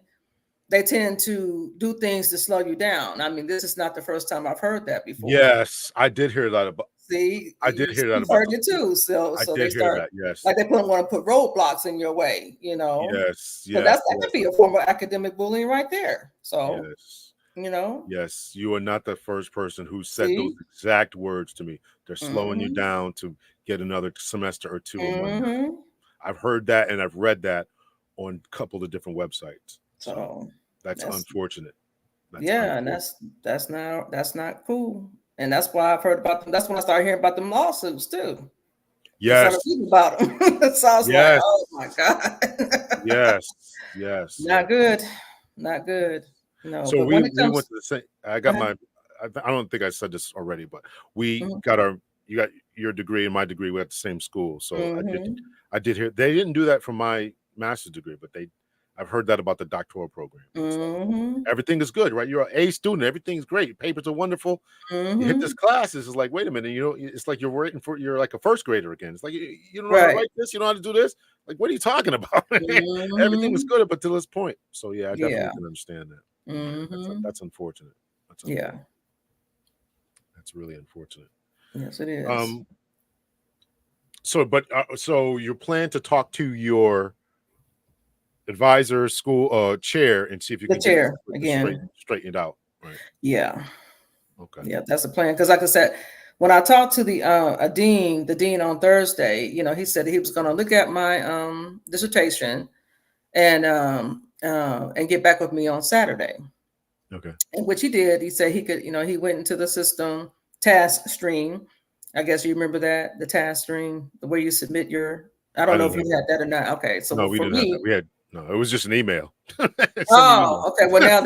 they tend to do things to slow you down. I mean, this is not the first time I've heard that before. Yes, I did hear that about. See, I did hear that you've about heard the it school. too. So I they did hear start that. Yes. like they want to put roadblocks in your way. Yes. So Yes. that Yes. could be a form of academic bullying right there. So Yes. you know, Yes, you are not the first person who said those see, exact words to me. They're slowing you mm-hmm, down to get another semester or two of money. mm-hmm. I've heard that and I've read that on a couple of different websites. So So that's that's unfortunate. That's yeah, and unfortunate. that's not cool. And that's why I've heard about them. That's when I started hearing about them lawsuits too. I started Yes. reading about them. So I was like, Yes. oh my God. Yes. Yes. Yes. Not good. Not good. No, So but we when it we went comes, to the same. I got uh-huh, my. I don't think I said this already, but we mhm, got our. You got your degree and my degree. We at the same school, so I did. mhm, I did hear they didn't do that for my master's degree, but they. I've heard that about the doctoral program. It's like mhm, everything is good, right? You're an A student. Everything's great. Your papers are wonderful. You hit this mhm. class. It's like, wait a minute. It's like you're like a first grader again. It's like you don't know how to Right. write this. You know how to do this. Like, what are you talking about? Everything was Mhm. good up until this point. So yeah, I definitely Yeah. can understand that. Mhm. That's unfortunate. That's unfortunate. Yeah. That's really unfortunate. Yes, it is. Um. So you plan to talk to your advisor, school chair, and see if you The can get chair this again. straightened out. Right. Yeah. Okay. Yeah, that's the plan. Because, like I said, when I talked to the dean on Thursday, he said he was going to look at my dissertation and get back with me on Saturday. Okay. And which he did. He said he could, he went into the system task stream. I guess you remember that the task stream, the way you submit your. I don't I know didn't if you have that. had that or not. Okay, so No, well, we for didn't have that. me, We had no. It was just an email. Send me an email. oh, okay. Well, now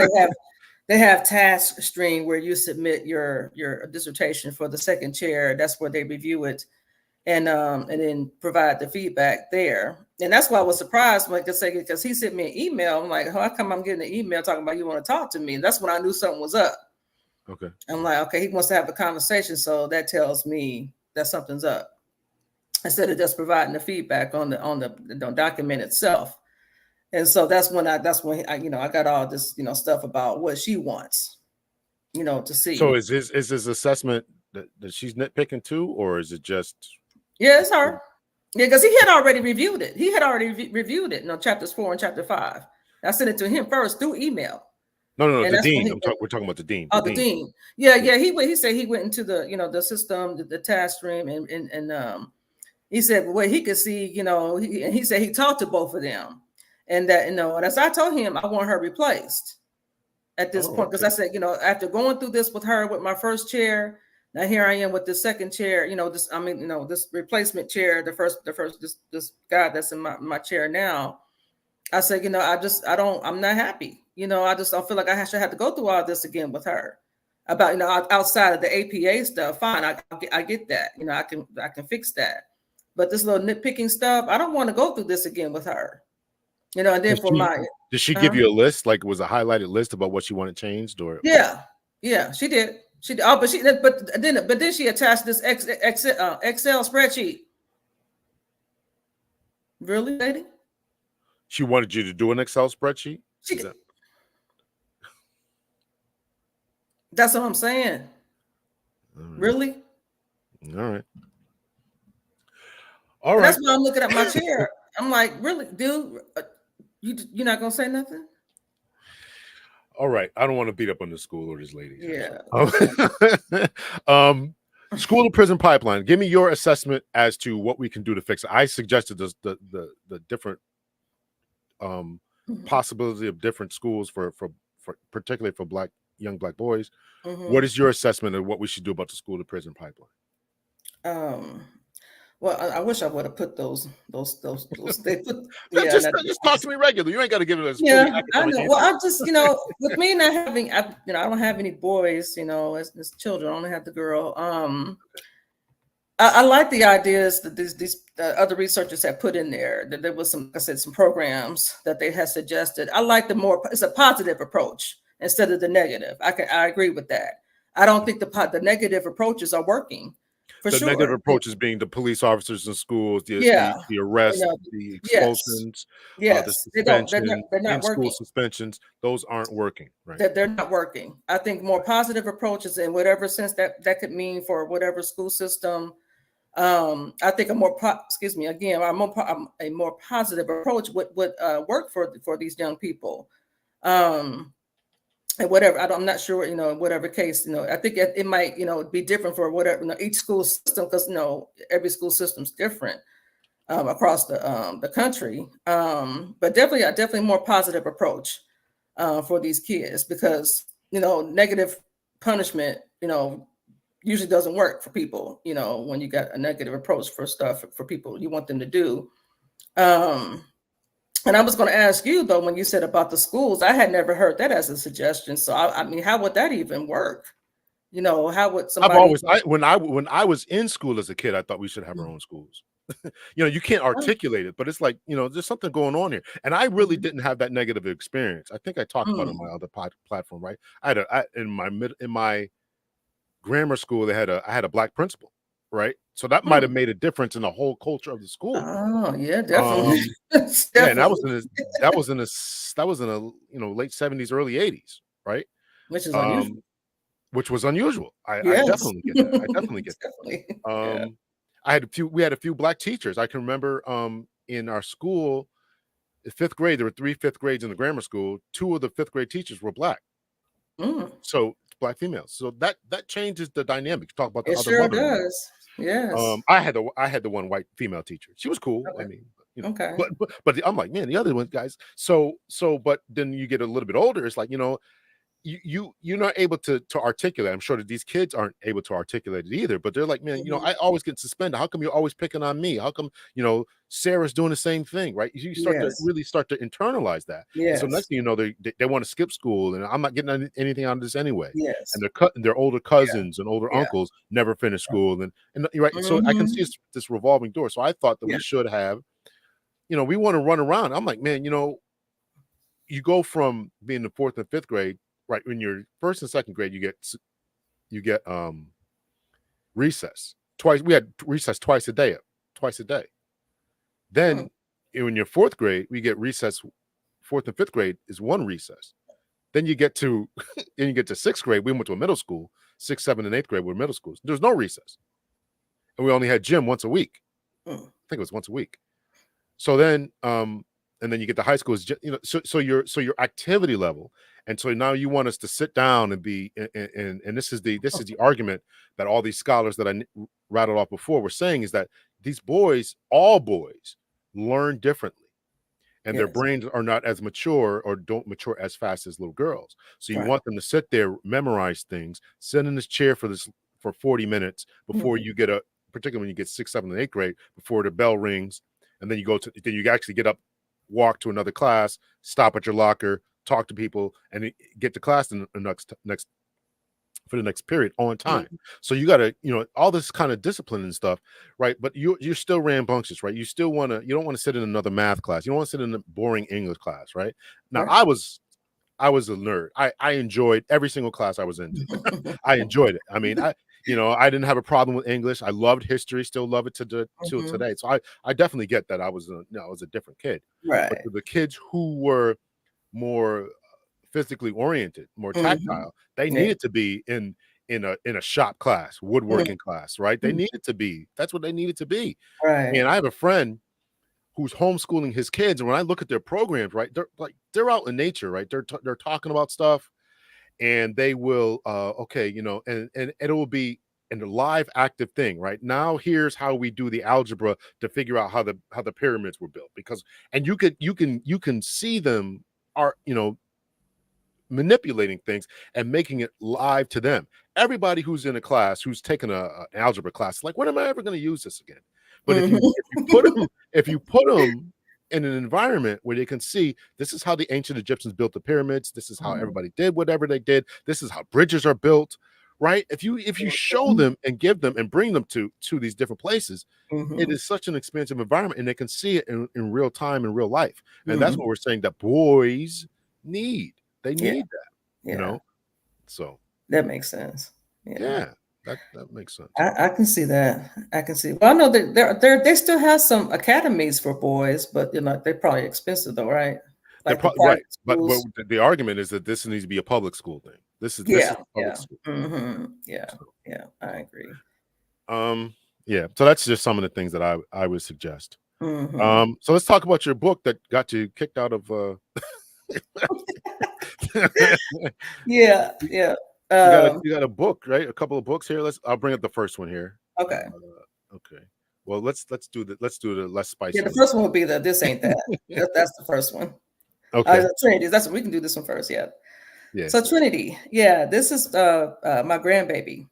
they have task stream where you submit your dissertation for the second chair. That's where they review it and then provide the feedback there. And that's why I was surprised when I could say because he sent me an email. I'm like, how come I'm getting an email talking about you want to talk to me? And that's when I knew something was up. Okay. I'm like, okay, he wants to have a conversation, so that tells me that something's up. Instead of just providing the feedback on the document itself. And so that's when I got all this stuff about what she wants to So see. is his assessment that she's nitpicking too, or is it just? Yeah, it's her. Yeah, because he had already reviewed it. He had already reviewed it. Chapters 4 and chapter 5. I sent it to him first through email, No, no, no. and The that's when dean. he. We're talking about the dean. The Oh, the dean. dean. Yeah, Yeah. yeah. He said he went into the system, the task stream, and he said what he could see. He said he talked to both of them, and that and as I told him, I want her replaced at this Oh, point because okay. I said after going through this with her with my first chair. Now here I am with the second chair, this, this replacement chair, this guy that's in my chair now. I said, I'm not happy. I just don't feel like should have to go through all this again with her. About, outside of the APA stuff, fine, I get that. I can fix that. But this little nitpicking stuff, I don't want to go through this again with her. And then Did for she, my, did she give you a list? Like, it was a highlighted list about what she wanted changed, or? yeah, she did. She did. Oh, but then she attached this Excel spreadsheet. Really, lady? She wanted you to do an Excel spreadsheet? That's what I'm saying. Right. Really? All right. That's why I'm looking at my chair. I'm like, really, dude? You're not gonna say nothing? All right. I don't want to beat up on the school or these ladies. Yeah. School to prison pipeline. Give me your assessment as to what we can do to fix it. I suggested the different possibility of different schools for particularly for young black boys. What is your assessment of what we should do about the school to prison pipeline? Well, I wish I would have put those. They put. Just talk to me regularly. You ain't got to give it as I know. Well, I just with me not having, I don't have any boys. As children, I only have the girl. I like the ideas that these other researchers have put in there. That there was some, like I said, some programs that they had suggested. I like it's a positive approach instead of the negative. I agree with that. I don't think the negative approaches are working. The negative approach is being the police officers in schools, the arrests, the expulsions, the suspension, in-school suspensions. Those aren't working, right? They're not working. I think more positive approaches in whatever sense that could mean for whatever school system. I think a more positive approach would work for these young people. And whatever, I'm not sure, whatever case, I think it might, be different for whatever, each school system, because, every school system's different across the country. But definitely more positive approach for these kids, because, negative punishment, usually doesn't work for people, when you got a negative approach for stuff for people you want them to do. And I was going to ask you, though, when you said about the schools, I had never heard that as a suggestion. So, I mean, how would that even work? How would somebody? When I was in school as a kid, I thought we should have our own schools. You can't articulate it, but it's like, there's something going on here. And I really didn't have that negative experience. I think I talked about it on my other platform, right? In my grammar school, I had a black principal, right? So that might have made a difference in the whole culture of the school. Oh yeah, definitely. Definitely. Yeah, and that was in the late 70s, early 80s, right? Which is unusual. Which was unusual. I definitely get that. I definitely get that. We had a few black teachers. I can remember in our school, in 5th grade, there were 3 5th grades in the grammar school. 2 of the 5th grade teachers were black. So black females. So that changes the dynamic. Talk about the other sure does. Yes. I had the one white female teacher. She was cool. Okay. I mean, okay. But I'm like, man, the other ones, guys. So but then you get a little bit older. It's like, you're not able to articulate. I'm sure that these kids aren't able to articulate it either, but they're like, man, I always get suspended. How come you're always picking on me? How come, Sarah's doing the same thing, right? You start to really start to internalize that. Yes. So next thing you know, they want to skip school, and I'm not getting anything out of this anyway. Yes. And their older cousins and older uncles never finish school, and you're right. So I can see this revolving door. So I thought that we should have, we want to run around. I'm like, man, you go from being the 4th and 5th grade. Right, when you're 1st and 2nd grade, you get recess twice. We had recess twice a day. Then when you're 4th grade, we get recess. 4th and 5th grade is one recess. Then you get to 6th grade. We went to a middle school. 6th, 7th, and 8th grade were middle schools. There's no recess, and we only had gym once a week. I think it was once a week. So then, and then you get to high school. So your activity level. And so now you want us to sit down and be, and this is the argument that all these scholars that I rattled off before were saying, is that these boys, all boys, learn differently, and their brains are not as mature or don't mature as fast as little girls. So you want them to sit there, memorize things, sit in this chair for this for 40 minutes before Mhm. you get particularly when you get 6th, 7th, and 8th grade, before the bell rings, and then you actually get up, walk to another class, stop at your locker, talk to people, and get to class in the next for the next period on time. Mhm. So you got to, all this kind of discipline and stuff, right? But you're still rambunctious, right? You don't want to sit in another math class. You don't want to sit in a boring English class, right? Now Right. I was a nerd. I enjoyed every single class I was into. I enjoyed it. I mean, I didn't have a problem with English. I loved history, still love it till Mhm. today. So I definitely get that I was a different kid. But Right. to the kids who were more physically oriented, more Mhm. tactile, they Yeah. needed to be in a shop class, Mhm. woodworking class, right? They needed to be. That's what they needed to be. Right. And I have a friend who's homeschooling his kids, and when I look at their programs, right, they're out in nature, right? They're talking about stuff, and they will okay, and it will be in a live active thing. Right now, here's how we do the algebra to figure out how the pyramids were built, because and you can see them are manipulating things and making it live to them. Everybody who's in a class who's taken an algebra class, like, when am I ever going to use this again? But if you Mhm. if you put them if you put them in an environment where they can see, this is how the ancient Egyptians built the pyramids, this is how Mhm. everybody did whatever they did, this is how bridges are built, right? If you show Mhm. them and give them and bring them to these different places, it Mhm. is such an expansive environment, and they can see it in real time, in real life. And that's Mhm. what we're saying that boys need. They Yeah. need that, you Yeah. know? So, That makes sense. Yeah. yeah, that makes sense. I can see that. I can see. Well, I know that they still have some academies for boys, but they're probably expensive though, right? They're Like the right, private but schools. the argument is that this needs to be a public school thing. This is Yeah. a public Yeah. school. Yeah. So, Yeah. I agree. yeah, so that's just some of the things that I would suggest. Hmm. So let's talk about your book that got you kicked out of Yeah. Yeah. you got a Um, you got a book, right? A couple of books here. I'll bring up the first one here. okay. Okay. Well, let's do the less Yeah. spicy The one. first one would be this ain't that. That's the first one. Okay. Trinity. That's we can do this one first. Yeah. Yeah. So Trinity. Yeah. This is my grandbaby.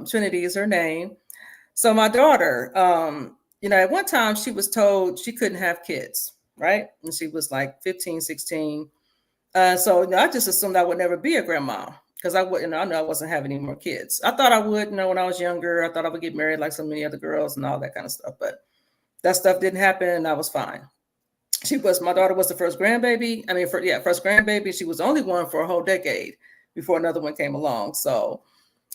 Trinity is her name. So my daughter, at one time she was told she couldn't have kids, right? And she was like 15, 16. So I just assumed I would never be a grandma because I wouldn't. I know I wasn't having any more kids. I thought I would, when I was younger. I thought I would get married like so many other girls and all that kind of stuff. But that stuff didn't happen, and I was fine. My daughter was the first grandbaby. I mean, first grandbaby. She was the only one for a whole decade before another one came along. So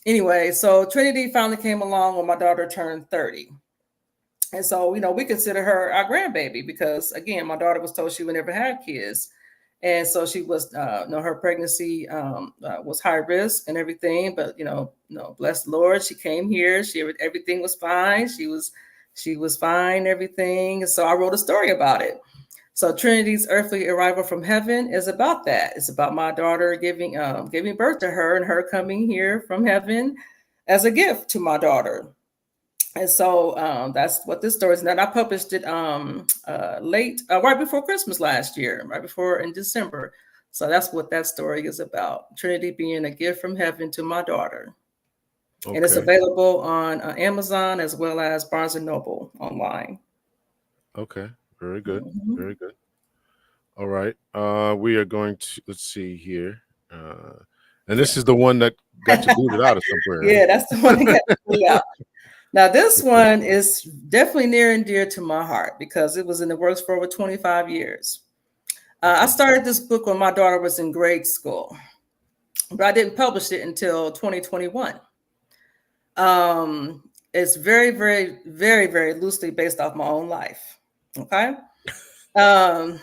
anyway, so Trinity finally came along when my daughter turned 30. And so, we consider her our grandbaby because, again, my daughter was told she would never have kids. And so she was, her pregnancy was high risk and everything. But, bless the Lord, she came here. Everything was fine. She was fine, everything. And so I wrote a story about it. So Trinity's earthly arrival from heaven is about that. It's about my daughter giving birth to her and her coming here from heaven as a gift to my daughter. And so that's what this story is. And then I published it late, right before Christmas last year, right before in December. So that's what that story is about. Trinity being a gift from heaven to my daughter. And it's Okay. available on Amazon as well as Barnes and Noble online. Okay. Very good. Mhm. Very good. All right. We are going to, let's see here. Uh, and Yeah. this is the one that got you booted out of somewhere, Yeah, that's the one that got me out. Now, this right? one is definitely near and dear to my heart because it was in the works for over 25 years. I Okay. started this book when my daughter was in grade school, but I didn't publish it until 2021. It's very, very, very, very loosely based off my own life. Okay. I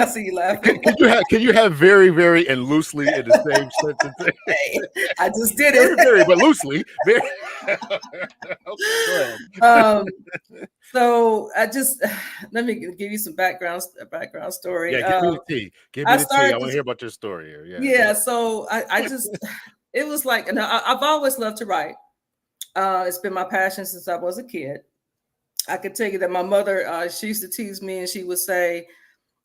see you laughing. Can you have very, very, and loosely in the same sentence? Hey, I just did Very, it. very, but loosely. Very. Okay, go ahead. um, so I just let me give you some background story. Yeah, give me the tea. Give me I the tea. I started want to this. hear about your story here. Yeah, go Yeah, ahead. so I just it was like, and I've always loved to write. It's been my passion since I was a kid. I could tell you that my mother, she used to tease me, and she would say,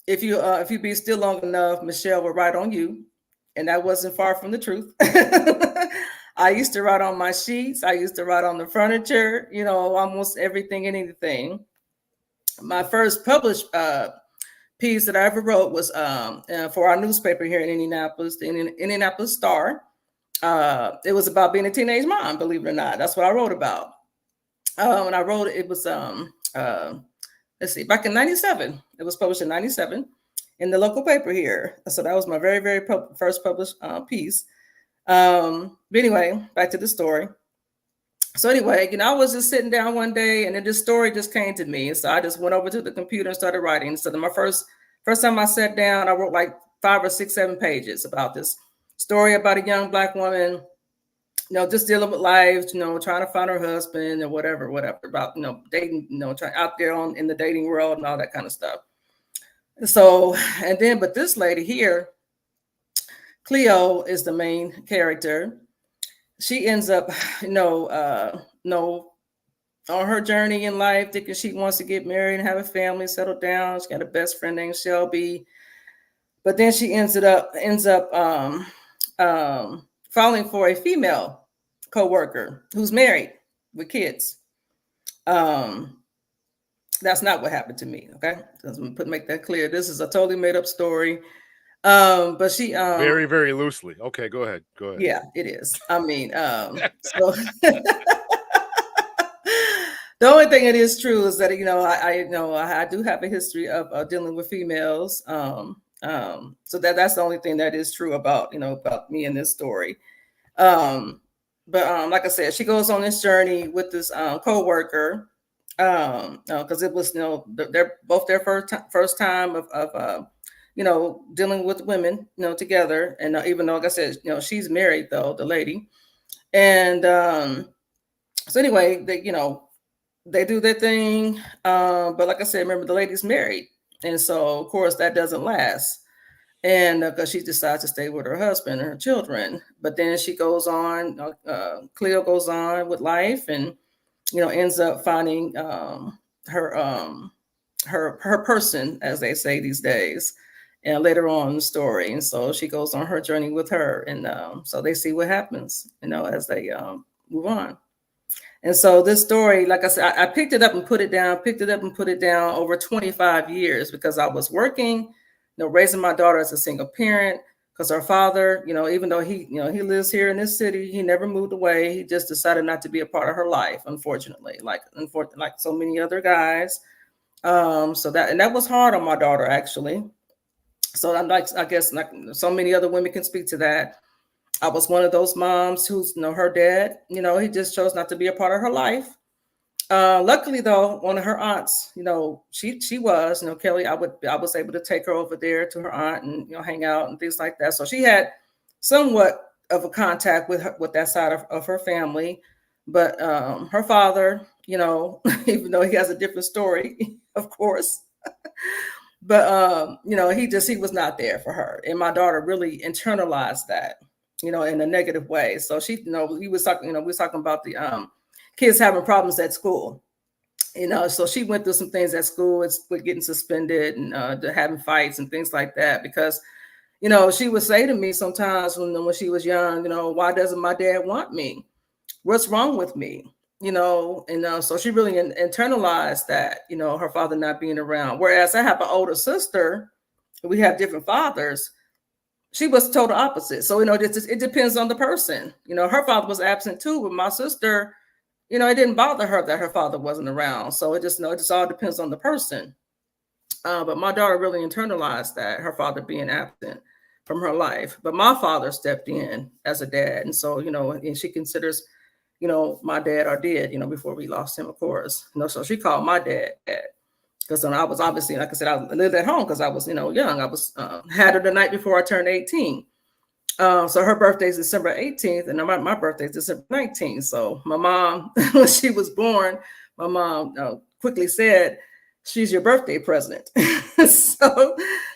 "If you be still long enough, Michelle will write on you," and that wasn't far from the truth. I used to write on my sheets. I used to write on the furniture, almost everything and anything. My first published piece that I ever wrote was for our newspaper here in Indianapolis, the Indianapolis Star. It was about being a teenage mom, believe it or not. That's what I wrote about. When I wrote it, it was let's see, back in '97. It was published in '97 in the local paper here. So that was my very, very first published piece. But anyway, back to the story. So anyway, I was just sitting down one day, and then this story just came to me. So I just went over to the computer and started writing. So then my first time I sat down, I wrote like 5 or 6, 7 pages about this story about a young Black woman, just dealing with life, trying to find her husband or whatever, about, dating, trying out there in the dating world and all that kind of stuff. So, but this lady here, Cleo, is the main character. She ends up, on her journey in life, thinking she wants to get married and have a family, settle down. She's got a best friend named Shelby, but then she ends up falling for a female co-worker who's married with kids. That's not what happened to me. Okay, make that clear. This is a totally made up story. But she very, very loosely. Okay, go ahead. Yeah, it is. I mean, so the only thing that is true is that I do have a history of dealing with females. So that's the only thing that is true about me in this story. But like I said, she goes on this journey with this co-worker because it was they're both their first time of dealing with women together. And even though, like I said, she's married though, the lady. And so anyway, they do their thing. But like I said, remember the lady's married, and so of course that doesn't last. And because she decides to stay with her husband and her children, but then she goes on. Cleo goes on with life, and ends up finding her person, as they say these days, and later on in the story. And so she goes on her journey with her, and so they see what happens, as they move on. And so this story, like I said, I picked it up and put it down over 25 years because I was working, raising my daughter as a single parent, because her father, even though he lives here in this city, he never moved away. He just decided not to be a part of her life, unfortunately, like so many other guys. So that was hard on my daughter, actually. So I guess like so many other women can speak to that. I was one of those moms who's, her dad, he just chose not to be a part of her life. Luckily though, one of her aunts, she was, Kelly, I was able to take her over there to her aunt and, hang out and things like that. So she had somewhat of a contact with that side of her family. But her father, even though he has a different story, of course, but he was not there for her. And my daughter really internalized that, in a negative way. So she, we was talking about the kids having problems at school, so she went through some things at school with getting suspended and having fights and things like that, because she would say to me sometimes when she was young, why doesn't my dad want me? What's wrong with me? So she really internalized that, her father not being around. Whereas I have an older sister, we have different fathers. She was total opposite. So, it depends on the person. Her father was absent too, but my sister, it didn't bother her that her father wasn't around. So it just all depends on the person. But my daughter really internalized that, her father being absent from her life. But my father stepped in as a dad. And so, and she considers, my dad, or did, before we lost him, of course. So she called my dad. Because I was obviously, like I said, I lived at home because I was, young. I was had her the night before I turned 18. So her birthday is December 18th, and my birthday is December 19th. So my mom, when she was born, my mom quickly said, "She's your birthday present." So,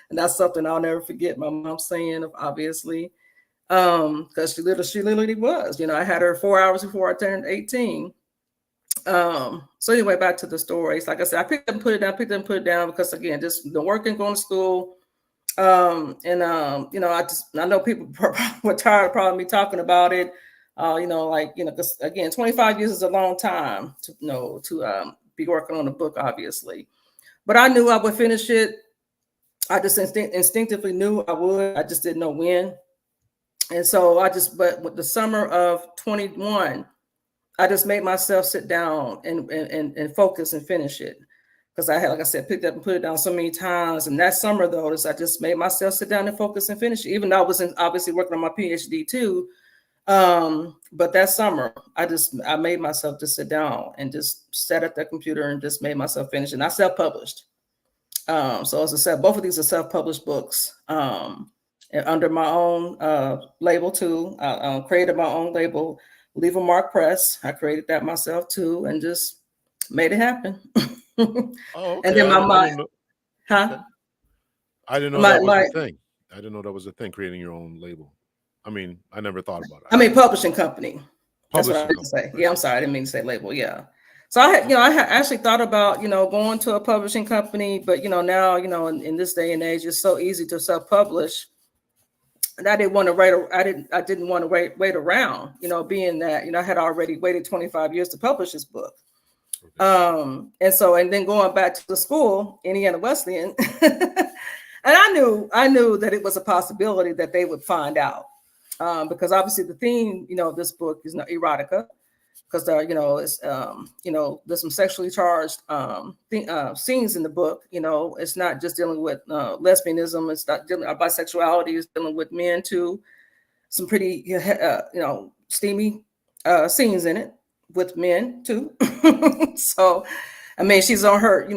and that's something I'll never forget. My mom saying, obviously, because she literally was. I had her 4 hours before I turned 18. So anyway, back to the stories. Like I said, I picked up and put it down because, again, just the working, going to school. I know people were tired of probably me talking about it. Because again, 25 years is a long time to be working on a book, obviously. But I knew I would finish it. I just instinctively knew I would. I just didn't know when. And so but with the summer of 21, I just made myself sit down and focus and finish it. Because I had, like I said, picked up and put it down so many times. And that summer, though, I just made myself sit down and focus and finish it. Even though I was obviously working on my PhD too. But that summer, I made myself just sit down and just sat at the computer and just made myself finish it. And I self-published. So as I said, both of these are self-published books. And under my own label too. I created my own label, Leave a Mark Press. I created that myself too, and just made it happen. Oh, And okay. then I didn't know. huh? Okay. I didn't know My, that was my, a thing. I didn't know that was a thing. Creating your own label. I mean, I never thought about it. I mean, publishing company. That's what I Publishing meant to say. company. Yeah, I'm sorry, I didn't mean to say label. Yeah. So I had actually thought about, going to a publishing company, but now, in this day and age, it's so easy to self-publish. And I didn't want to wait. I didn't want to wait around, being that, I had already waited 25 years to publish this book. Okay. And then going back to the school, Indiana Wesleyan, and I knew that it was a possibility that they would find out, because obviously the theme, of this book is erotica, because there's some sexually charged scenes in the book. It's not just dealing with lesbianism. It's not dealing bisexuality. It's dealing with men too. Some pretty steamy scenes in it with men too. So, I mean, she's on her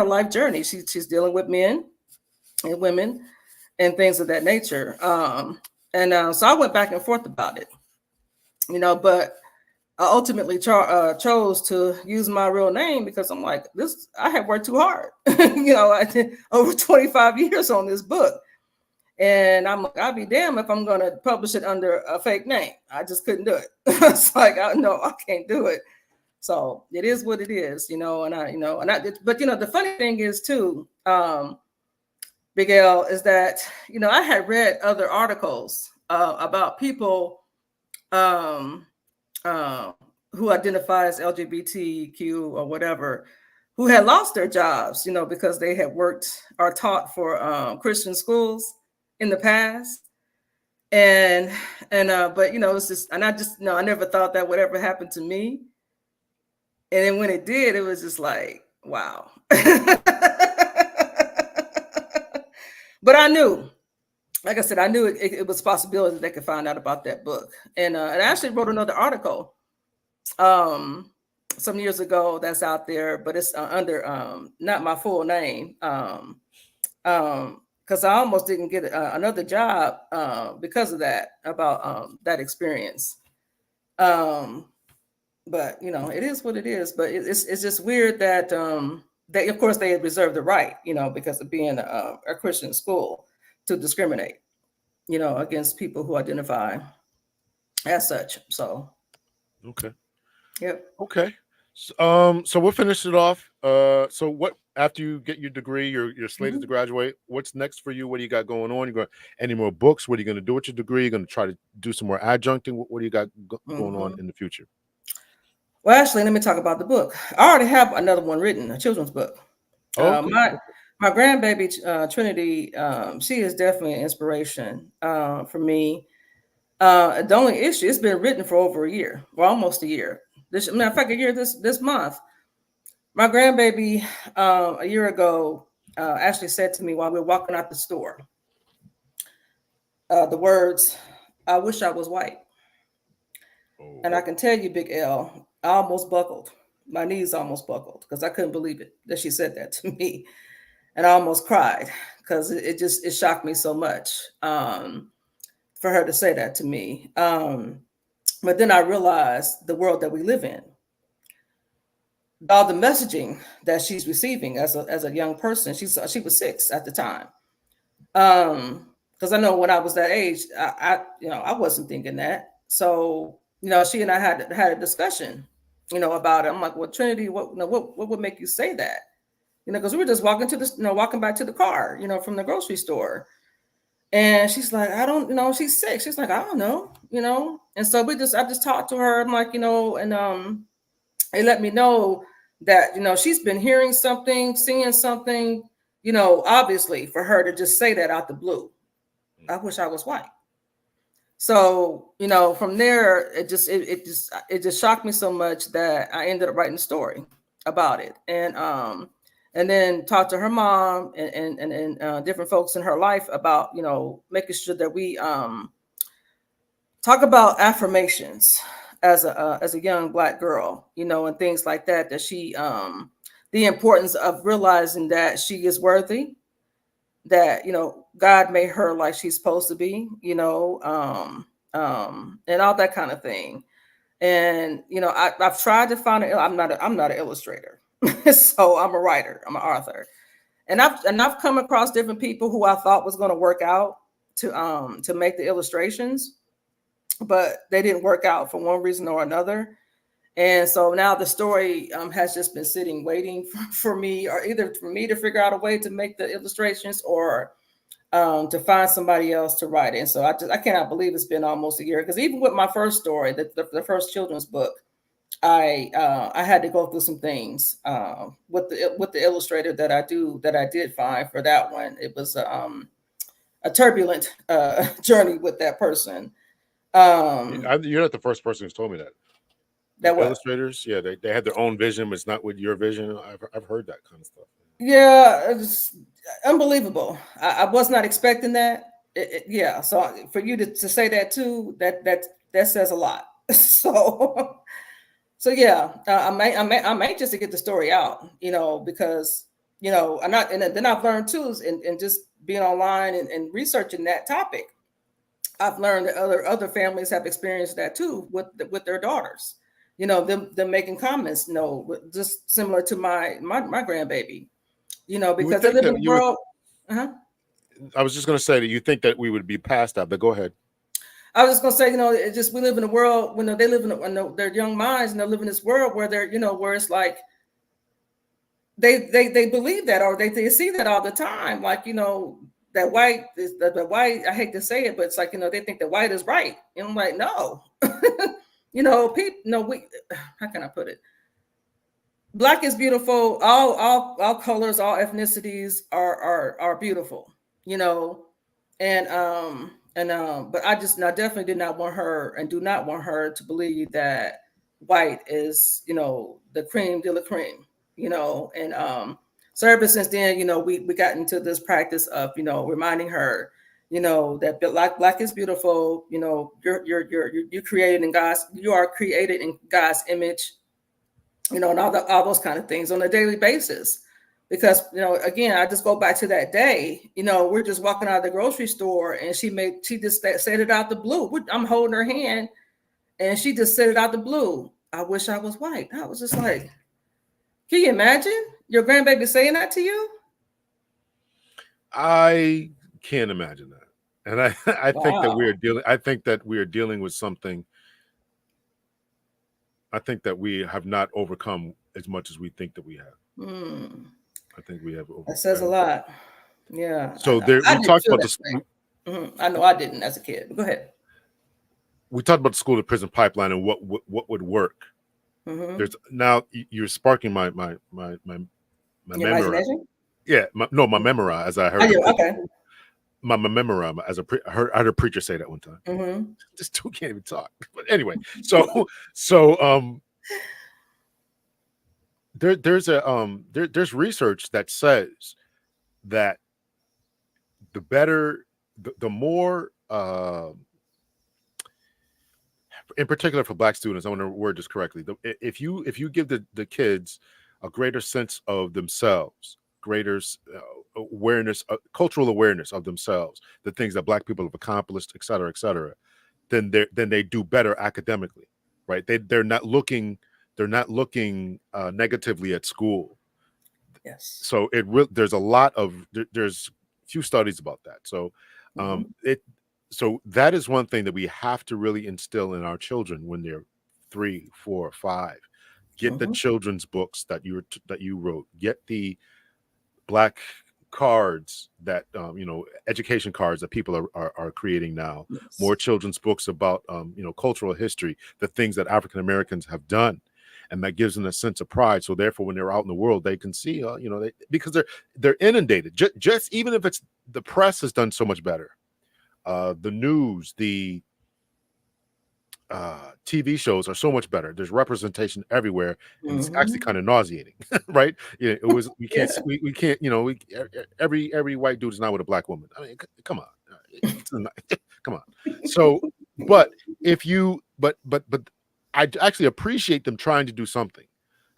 life journey. She's dealing with men and women and things of that nature. So I went back and forth about it, but I ultimately chose to use my real name because I'm like, I had worked too hard. I did over 25 years on this book. And I'm like, I'll be damned if I'm going to publish it under a fake name. I just couldn't do it. It's like, I can't do it. So it is what it is, but the funny thing is too, Big L, is that, I had read other articles about people who identify as LGBTQ or whatever, who had lost their jobs, because they had worked or taught for Christian schools in the past. But it's just, and I never thought that would ever happen to me. And then when it did, it was just like, wow. But I knew, like I said, I knew it was a possibility that they could find out about that book. And I actually wrote another article some years ago that's out there, but it's under not my full name, because I almost didn't get another job because of that, about that experience. But it is what it is. But it's just weird that they, of course, they reserve the right, because of being a Christian school, to discriminate, against people who identify as such. So, Okay. yep. Okay. So we'll finish it off. So what, after you get your degree, you're slated to graduate, what's next for you? What do you got going on? You got any more books? What are you going to do with your degree? You're going to try to do some more adjuncting? What do you got going on in the future? Well, actually, let me talk about the book. I already have another one written, a children's book. Okay. My grandbaby Trinity, she is definitely an inspiration for me. The only issue, it's been written for over a year, or almost a year. Matter of fact, a year this month. My grandbaby a year ago actually said to me while we were walking out the store, the words, "I wish I was white." Oh. And I can tell you, Big L, I almost buckled. My knees almost buckled because I couldn't believe it that she said that to me. And I almost cried because it shocked me so much for her to say that to me. But then I realized the world that we live in, all the messaging that she's receiving as a young person. She was 6 at the time. Because I know when I was that age, I wasn't thinking that. So she and I had a discussion, about it. I'm like, well, Trinity, what would make you say that? Because we were just walking back to the car, from the grocery store. And she's like, I don't, she's sick. She's like, I don't know. And so I just talked to her. I'm like, and it let me know that, she's been hearing something, seeing something, obviously for her to just say that out the blue. I wish I was white. So, from there, it just shocked me so much that I ended up writing a story about it. And then talked to her mom and different folks in her life about, making sure that we talk about affirmations as a young Black girl, and things like that, that she the importance of realizing that she is worthy, that God made her like she's supposed to be, and all that kind of thing. And I've tried to find it. I'm not an illustrator, so I'm a writer. I'm an author, and I've come across different people who I thought was going to work out to make the illustrations, but they didn't work out for one reason or another. And so now the story has just been sitting, waiting for me, or either for me to figure out a way to make the illustrations, or to find somebody else to write it. And so I cannot believe it's been almost a year, because even with my first story, the first children's book, I had to go through some things with the illustrator that I did find for that one. It was a turbulent journey with that person. You're not the first person who's told me that. That what? Illustrators, yeah, they have their own vision, but it's not with your vision. I've heard that kind of stuff. Yeah, it's unbelievable. I was not expecting that. Yeah, so for you to say that too, that says a lot. So so yeah, I'm anxious to get the story out, because I'm not, and then I've learned too, and just being online and researching that topic, I've learned that other families have experienced that too with their daughters. Them making comments, just similar to my grandbaby. You would Because I think live in that a you would. world. Uh-huh. I was just going to say that you think that we would be past that, but go ahead. I was just gonna say, it just we live in a world when they live in their young minds, and they live in this world where they're, where it's like they believe that, or they see that all the time, like that white is the white. I hate to say it, but it's like they think that white is right, and I'm like, no, people, no, we. How can I put it? Black is beautiful. All colors, all ethnicities are beautiful, you know, but I definitely did not want her, and do not want her, to believe that white is, the cream de la cream, so ever since then, we got into this practice of, reminding her, that black is beautiful. You're created in God's, you are created in God's image, and all those kind of things on a daily basis. Because, again, I just go back to that day. We're just walking out of the grocery store, and she just said it out the blue. I'm holding her hand, and she just said it out the blue. I wish I was white. I was just like, can you imagine your grandbaby saying that to you? I can't imagine that, and I think that we are Wow. dealing. I think that we are dealing with something. I think that we have not overcome as much as we think that we have. Hmm. I think we have That says a overcome. lot. Yeah, I So know. there, I we didn't talked feel about that this. way. I know I didn't as a kid. Go ahead. We talked about the school to prison pipeline and what would work. Hmm. There's now you're sparking my Your memory. imagination? Yeah, my memory. As I Oh, heard the yeah, preacher, okay. my memory. I heard a preacher say that one time. Hmm. This two can't even talk. But anyway, so there's research that says that the better the more in particular for black students, I want to word this correctly. If you give the kids a greater sense of themselves, greater awareness, cultural awareness of themselves, the things that black people have accomplished, et cetera, then they do better academically, right? They're not looking negatively at school. Yes. So there's there's few studies about that. So Hmm. it so that is one thing that we have to really instill in our children when they're 3, 4, 5. Get the Hmm. children's books that you wrote. Get the black cards that education cards that people are creating now, more Yes. children's books about cultural history, the things that African Americans have done, and that gives them a sense of pride. So therefore, when they're out in the world, they can see, because they're inundated. Just even if it's the press has done so much better, the news, the TV shows are so much better. There's representation everywhere, and it's actually Hmm. kind of nauseating, right? Yeah, it was. We can't. Yeah. We can't. Every white dude is not with a black woman. I mean, come on, come on. So, but if you, but I actually appreciate them trying to do something,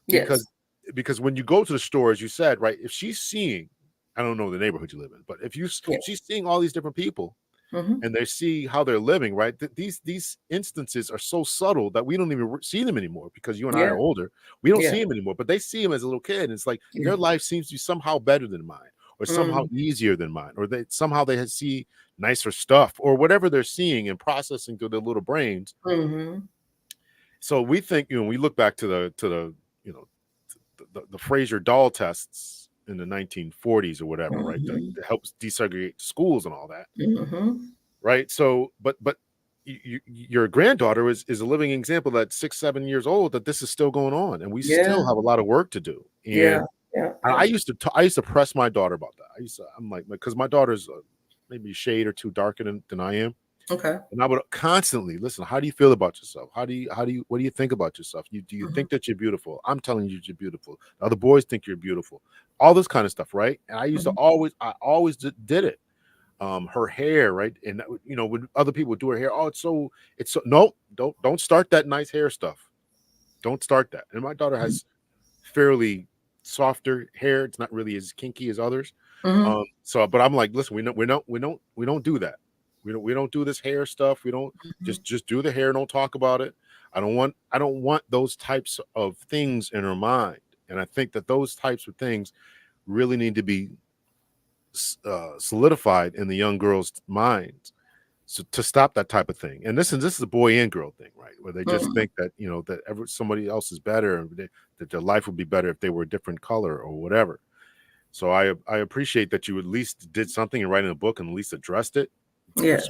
because Yes. when you go to the store, as you said, right? If she's seeing, I don't know the neighborhood you live in, but if Yeah. she's seeing all these different people Hmm. and they see how they're living, right? These instances are so subtle that we don't even see them anymore, because you and I Yeah. are older. We don't Yeah. see them anymore, but they see them as a little kid. And it's like Yeah. their life seems to be somehow better than mine, or somehow Mm. easier than mine, or they see nicer stuff, or whatever they're seeing and processing through their little brains. Hmm. So we think, we look back to the you know the Fraser doll tests in the 1940s or whatever, right? Hmm. That helps desegregate schools and all that, Hmm. right? So, but your granddaughter is a living example that 6, 7 years old, that this is still going on, and we Yeah. still have a lot of work to do. Yeah. And Yeah. I used to I used to press my daughter about that. I'm like, because my daughter's maybe a shade or two darker than I am. Okay. And I would constantly listen. How do you feel about yourself? What do you think about yourself? Do you Hmm. think that you're beautiful? I'm telling you, you're beautiful. The other boys think you're beautiful. All this kind of stuff, right? And Hmm. I always did it. Her hair, right? And when other people do her hair, oh, it's so no, don't start that nice hair stuff. Don't start that. And my daughter has fairly softer hair. It's not really as kinky as others. Hmm. But I'm like, listen, we don't do that. We don't do this hair stuff. We don't just do the hair. Don't talk about it. I don't want those types of things in her mind. And I think that those types of things really need to be solidified in the young girls' minds, so to stop that type of thing. And this is a boy and girl thing, right? Where they just Hmm. think that somebody else is better, and that their life would be better if they were a different color or whatever. So I appreciate that you at least did something and writing a book and at least addressed it. But Yes.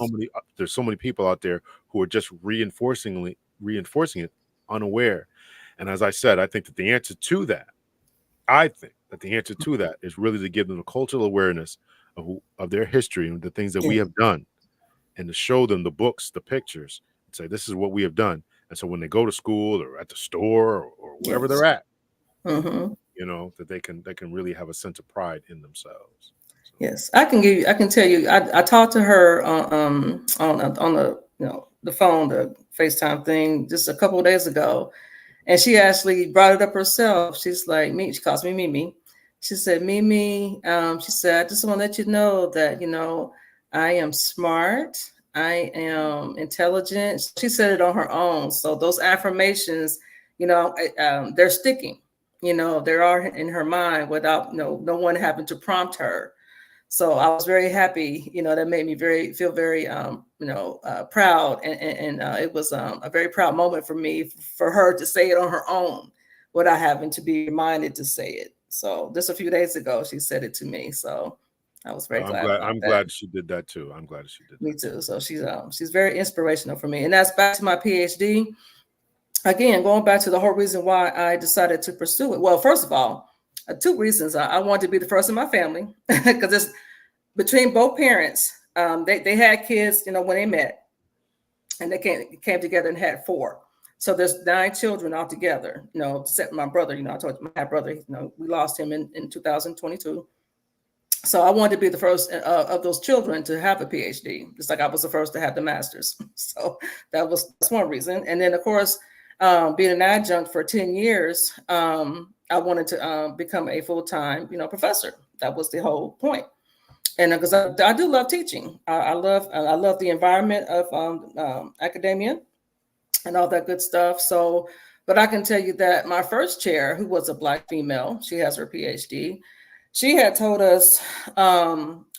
there's so many people out there who are just reinforcing it unaware. And as I said, I think that the answer to that is really to give them a cultural awareness of their history and the things that we Yeah. have done, and to show them the books, the pictures, and say, this is what we have done. And so when they go to school or at the store, or wherever Yes. they're at, Hmm. that they can really have a sense of pride in themselves. So, Yes. I can tell you. I talked to her on the the phone, the FaceTime thing, just a couple of days ago, and she actually brought it up herself. She's like me. She calls me Mimi. She said, Mimi. She said, I just want to let you know that I am smart. I am intelligent. She said it on her own. So those affirmations, they're sticking. They are in her mind without no one having to prompt her. So I was very happy. That made me feel very proud, and it was a very proud moment for me, for her to say it on her own without having to be reminded to say it. So just a few days ago, she said it to me. So I was very I'm glad glad. about I'm that. glad she did that too. I'm glad she did Me that too. too. So she's very inspirational for me, and that's back to my PhD. Again, going back to the whole reason why I decided to pursue it. Well, first of all, two reasons. I wanted to be the first in my family because it's between both parents. They had kids, when they met, and they came together and had four. So there's 9 children altogether. Except my brother. I told you my brother. We lost him in 2022. So I wanted to be the first of those children to have a PhD, just like I was the first to have the master's. So that's one reason. And then of course, being an adjunct for 10 years, I wanted to become a full-time, professor. That was the whole point. And because I do love teaching, I love the environment of academia and all that good stuff. So, but I can tell you that my first chair, who was a Black female, she has her PhD. She had told us,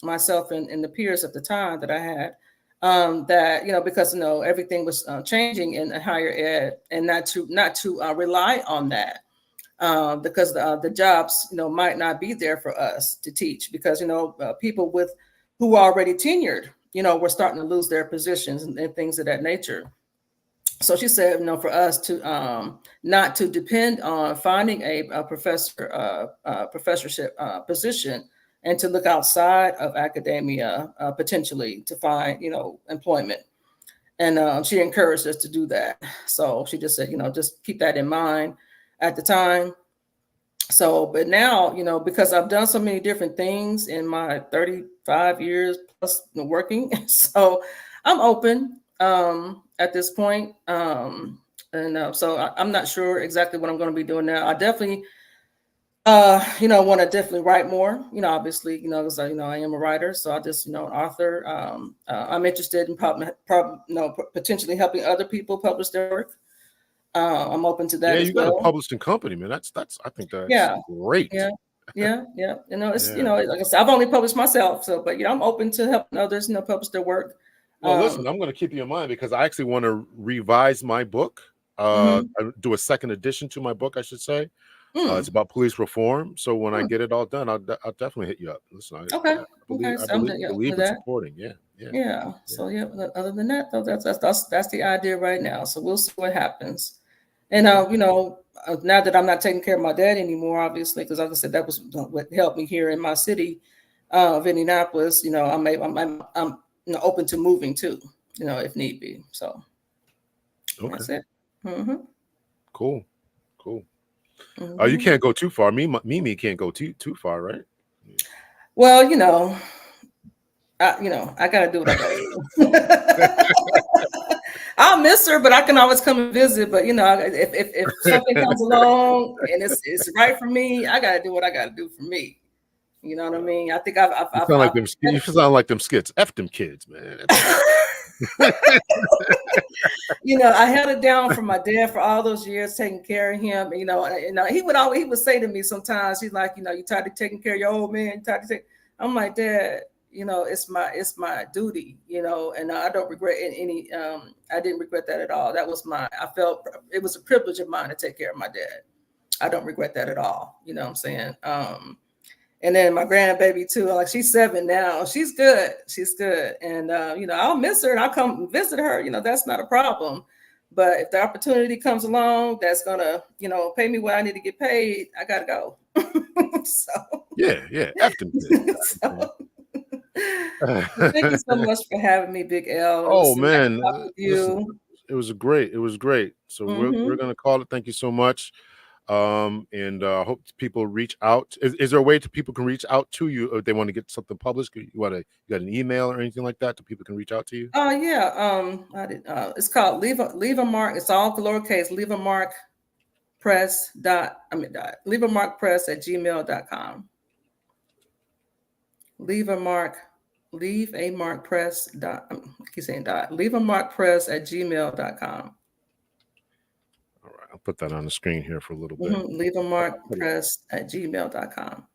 myself and the peers at the time that I had, that because everything was changing in higher ed, and not to rely on that. because the jobs, might not be there for us to teach because, people who are already tenured, were starting to lose their positions and things of that nature. So she said, for us to not to depend on finding a professorship position and to look outside of academia potentially to find, employment. And she encouraged us to do that. So she just said, just keep that in mind at the time. So, but now, because I've done so many different things in my 35 years plus working, so I'm open at this point. And so I'm not sure exactly what I'm going to be doing now. I definitely, want to definitely write more, obviously, because I am a writer. So I just, an author. I'm interested in potentially helping other people publish their work. I'm open to that Yeah, as you got a well. publishing company, man. That's I think that's Yeah, great. yeah, yeah. It's Yeah. like I said, I've only published myself, so but I'm open to helping others, publish their work. Well, listen, I'm going to keep you in mind because I actually want to revise my book. Mhm. Do a second edition to my book, I should say. It's Mm. about police reform. So when I Mm. get it all done, I'll definitely hit you up. Listen, Okay, I okay. believe I So I'm open to believe in that. supporting. Yeah, yeah, Yeah. yeah. So yeah. Other than that, though, that's the idea right now. So we'll see what happens. And Okay. now that I'm not taking care of my dad anymore, obviously, because like I said, that was what helped me here in my city of Indianapolis. I'm open to moving too, if need be. So Okay. that's it. Hmm. Cool. Cool. You Hmm. can't go too far. Mimi can't go too far, right? Well, I gotta do what I gotta do. I'll miss her, but I can always come and visit. But if something comes along and it's right for me, I gotta do what I gotta do for me. You know what I mean? I think You sound like them. You sound like them skits. F them kids, man. I held it down for my dad for all those years, taking care of him. He would say to me sometimes, he's like, you tired of taking care of your old man. You tired of I'm like, Dad, it's my duty, and I don't regret any. I didn't regret that at all. I felt it was a privilege of mine to take care of my dad. I don't regret that at all. You know what I'm saying? And then my grandbaby too, like she's 7 now. She's good. She's good. And I'll miss her and I'll come visit her. That's not a problem. But if the opportunity comes along that's gonna, pay me what I need to get paid, I gotta go. So Yeah. F them kids. so, thank you so much for having me, Big L. It was Oh so nice to man, talk with listen, you. it was great. It was great. So we're Hmm. gonna call it. Thank you so much. And hope people reach out. Is there a way to people can reach out to you if they want to get something published? You got an email or anything like that that people can reach out to you? Oh yeah. I did it's called leave a mark. It's all lowercase, leave a mark leave a mark press at gmail.com. Leave a mark, leave a mark press dot I keep saying dot, leave a mark press at gmail.com. All right, I'll put that on the screen here for a little bit. Leave a I'll mark put it- press at gmail.com.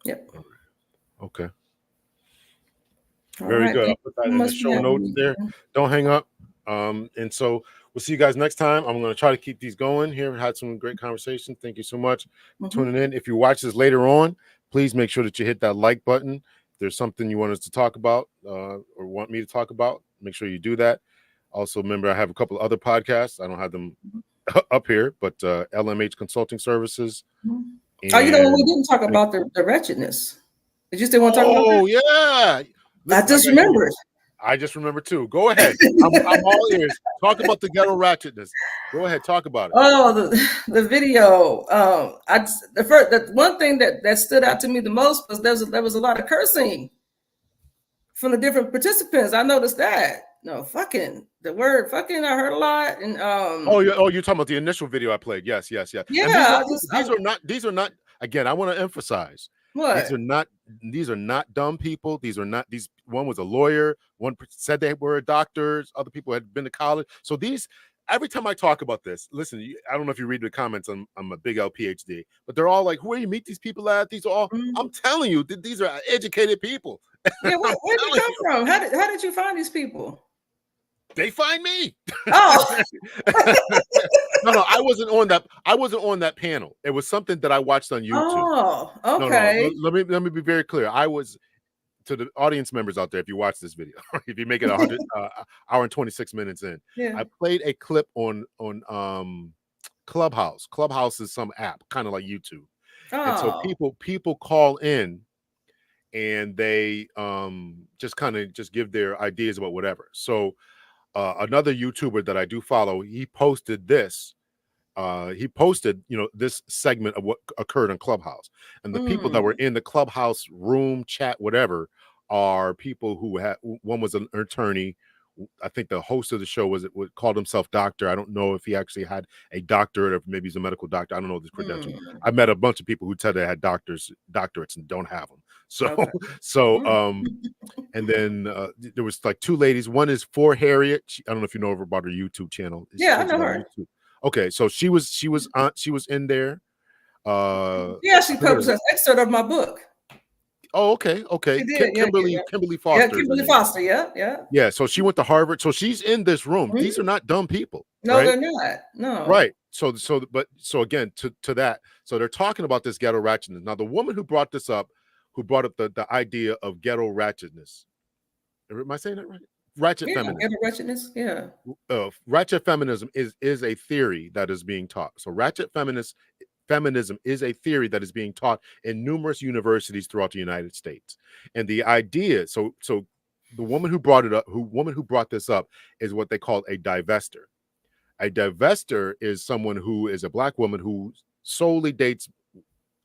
Yep. Okay. All Very right. good. I'll Thank put you that so in the much for show having notes me. there. Don't hang up. And so we'll see you guys next time. I'm going to try to keep these going here. We had some great conversation. Thank you so much for tuning in. If you watch this later on, please make sure that you hit that like button. If there's something you want us to talk about or want me to talk about, make sure you do that. Also, remember, I have a couple of other podcasts. I don't have them up here, but LMH Consulting Services. Oh, we And didn't talk about the wretchedness. Did you still want to talk about that? yeah. Listen, I just remembered. I just remember too. Go ahead. I'm all ears. Talk about the ghetto ratchetness. Go ahead. Talk about it. Oh, the video. The one thing that stood out to me the most was there was a lot of cursing from the different participants. I noticed that. No, fucking the word fucking. I heard a lot, and you're talking about the initial video I played. Yes. And yeah. these are not. Again, I want to emphasize What? these are not dumb people. These one was a lawyer. One said they were doctors. Other people had been to college. So every time I talk about this, listen, I don't know if you read the comments. I'm a big L PhD, but they're all like, where you meet these people at? These are all. I'm telling you, these are educated people. Yeah, where did you come from? How did you find these people? They find me. Oh, No, no, I wasn't on that. I wasn't on that panel. It was something that I watched on YouTube. oh, No, no. okay. Let me be very clear. I was to the audience members out there. If you watch this video, if you make it 100 hour and 26 minutes in, Yeah. I played a clip on Clubhouse. Clubhouse is some app, kind of like YouTube, and so Oh. people call in and they just kind of just give their ideas about whatever. So another YouTuber that I do follow, he posted this. He posted, this segment of what occurred in Clubhouse, and the people that were Mm. in the Clubhouse room, chat, whatever, are people who had. One was an attorney. I think the host of the show called himself doctor. I don't know if he actually had a doctorate or if maybe he's a medical doctor. I don't know his credentials. Mm. I met a bunch of people who said they had doctorates and don't have them. So, Okay. so, Mm. and then there was like two ladies. One is for Harriet. I don't know if you know her about her YouTube channel. Yeah, She I has a know lot of her. YouTube. Okay, so she was in there. Yeah, she I think published an excerpt of my book. oh, okay, She okay. did. Yeah, yeah, yeah. Kimberly Yeah, Foster is her Kimberly name. Foster. Yeah, yeah. Yeah, so she went to Harvard. So she's in this room. These are Mhm. not dumb people, No, right? they're not. No. Right. So again, to that, so they're talking about this ghetto ratchetness. Now, the woman who brought this up, who brought up the idea of ghetto ratchetness, am I saying that right? Ratchet Yeah, feminism. ghetto wretchedness. Yeah. Ratchet feminism is a theory that is being taught. So feminism is a theory that is being taught in numerous universities throughout the United States. And the idea, so the woman who brought it up, woman who brought this up, is what they call a divester. A divester is someone who is a black woman who solely dates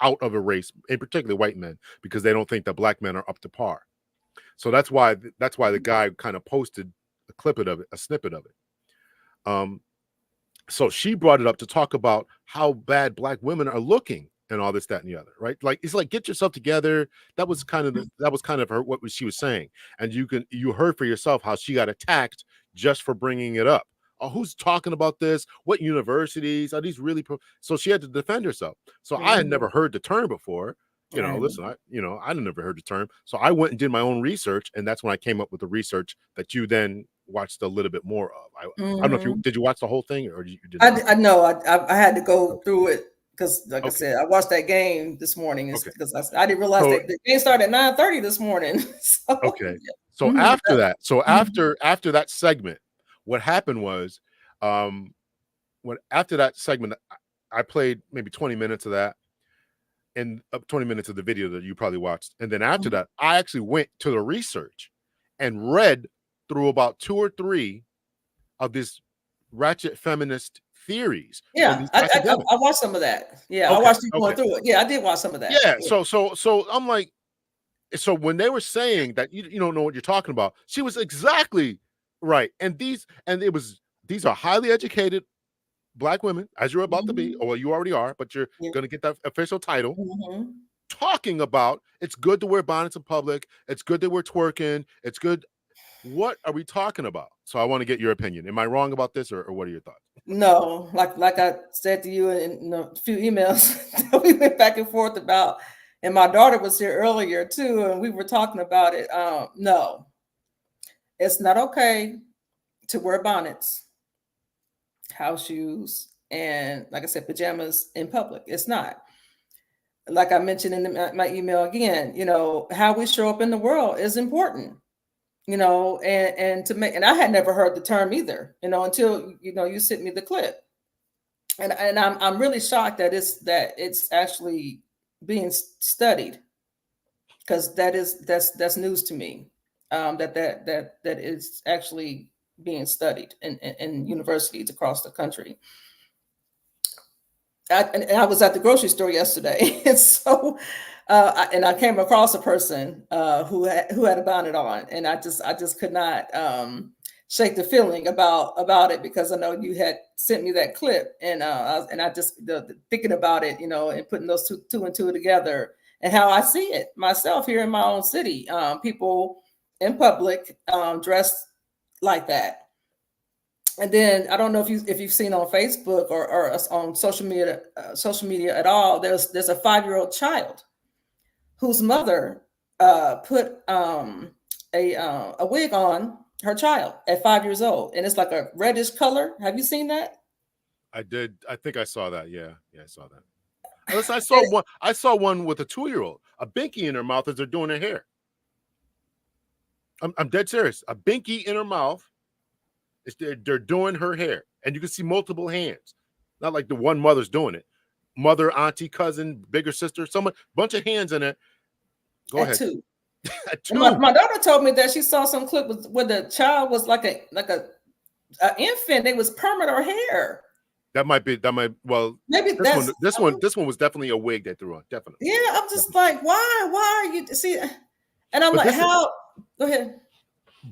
out of a race, in particular white men, because they don't think that black men are up to par. So that's why the guy kind of posted a clip of it, a snippet of it. Um, so she brought it up to talk about how bad black women are looking and all this, that, and the other, right? Like it's like get yourself together. That was kind of her what she was saying, and you heard for yourself how she got attacked just for bringing it up. Oh, who's talking about this? What universities are these really? So she had to defend herself. So I had Mhm. never heard the term before. Right. Listen, I never heard the term. So I went and did my own research, and that's when I came up with the research that you then watched a little bit more of. I don't know if you Mhm. did you watch the whole thing or you did not? I know. I had to go Okay. through it because, like I Okay. said, I watched that game this morning. It's Okay. because I didn't realize So that the game started at 9:30 this morning. So okay. yeah. So Mhm. after that, Mhm. after that segment, what happened was um when after that segment, I played maybe 20 minutes of that and 20 minutes of the video that you probably watched. And then after Mhm. that, I actually went to the research and read through about two or three of these ratchet feminist theories from Yeah, these I academics. watched some of that. Yeah, I Okay, watched you going okay. through it. Yeah, I did watch some of that. Yeah, Yeah. so I'm like, so when they were saying that you don't know what you're talking about, she was exactly right. These are highly educated black women, as you're about to be, Mhm. or you already are, but you're Yeah. gonna get that official title, Mhm. talking about it's good to wear bonnets in public, it's good that we're twerking, it's good. What are we talking about? So I want to get your opinion. Am I wrong about this, or what are your thoughts? No, like I said to you in a few emails that we went back and forth about, and my daughter was here earlier too, and we were talking about it. No, it's not okay to wear bonnets, house shoes, and like I said, pajamas in public. It's not. Like I mentioned in my email again, how we show up in the world is important. And to make, and I had never heard the term either, until you sent me the clip, and I'm really shocked that it's actually being studied, because that's news to me, that is actually being studied in universities across the country. And I was at the grocery store yesterday, and so I came across a person who had a bonnet on, and I just could not shake the feeling about it, because I know you had sent me that clip, and I just thinking about it, and putting those two and two together, and how I see it myself here in my own city, people in public dressed like that. And then I don't know if you've seen on Facebook or on social media at all. There's a 5-year-old child whose mother put a wig on, her child at 5 years old, and it's like a reddish color. Have you seen that? I did. I think I saw that. Yeah, yeah, I saw that. Unless I saw one. I saw one with a 2-year-old, a binky in her mouth as they're doing her hair. I'm dead serious. A binky in her mouth. They're doing her hair, and you can see multiple hands. Not like the one mother's doing it. Mother, auntie, cousin, bigger sister, someone, bunch of hands in it. Go At ahead. 2. At And 2. my daughter told me that she saw some clip where the child was like a infant. They was perming her hair. That might be. Well, Maybe that's This one was definitely a wig they threw on. Definitely. yeah. I'm just like, why are you see? And I'm But like, how? Go ahead.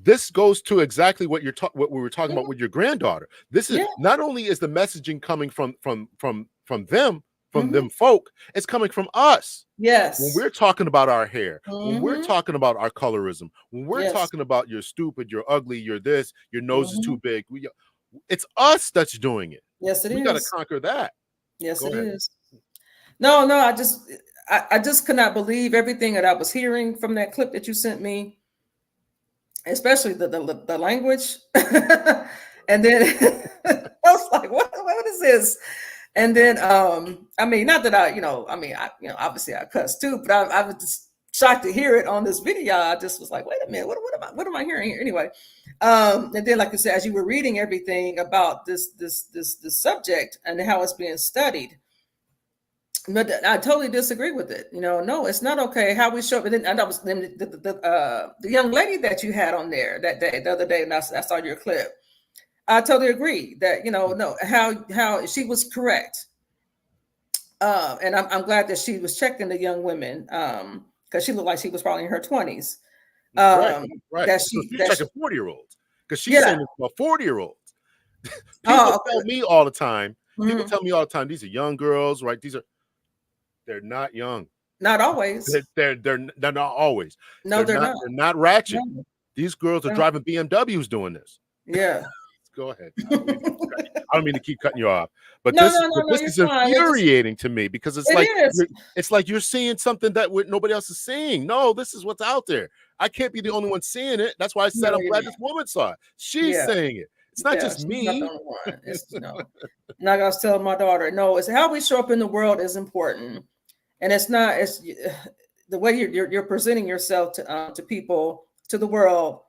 This goes to exactly what what we were talking about with your granddaughter. This is Yeah. not only is the messaging coming from them, from Mhm. them folk, it's coming from us. Yes. When we're talking about our hair, when we're Mhm. talking about our colorism, when we're Yes. talking about you're stupid, you're ugly, you're this, your nose is too Mhm. big. It's us that's doing it. Yes, it We got to is. conquer that. Yes, Go it ahead. is. No, I just could not believe everything that I was hearing from that clip that you sent me, especially the language. And then I was like, what is this? And then I mean, not that obviously I cuss too, but I was just shocked to hear it on this video. I just was like, wait a minute, what am I hearing here? Anyway. And then like you said, as you were reading everything about this subject and how it's being studied, but I totally disagree with it. No, it's not okay how we show up. And that was the young lady that you had on there that day, the other day, and I saw your clip. I totally agree that no, how she was correct, and I'm glad that she was checking the young women because she looked like she was probably in her 20s. Right, Um, right. that So she she's that like she, a 40-year-old because she's yeah. saying it's about 40-year-olds. People Oh, tell me all the time. People mhm. tell me all the time. These are young girls, right? They're not young. Not always. They're not always. No, they're not. They're not ratchet. No, These girls are no. driving BMWs doing this. Yeah. Go ahead. I don't mean to keep cutting you off, but No, no, no, no. this You're is fine. infuriating to me because It is. it's like you're seeing something that nobody else is seeing. No, this is what's out there. I can't be the only one seeing it. That's why I said No, I'm you're glad not. this woman saw it. She's Yeah. saying it. It's not Yeah. just She's not the me. only one. It's no. Like I was telling my daughter, no, it's how we show up in the world is important. And it's not, it's the way you're presenting yourself to people, to the world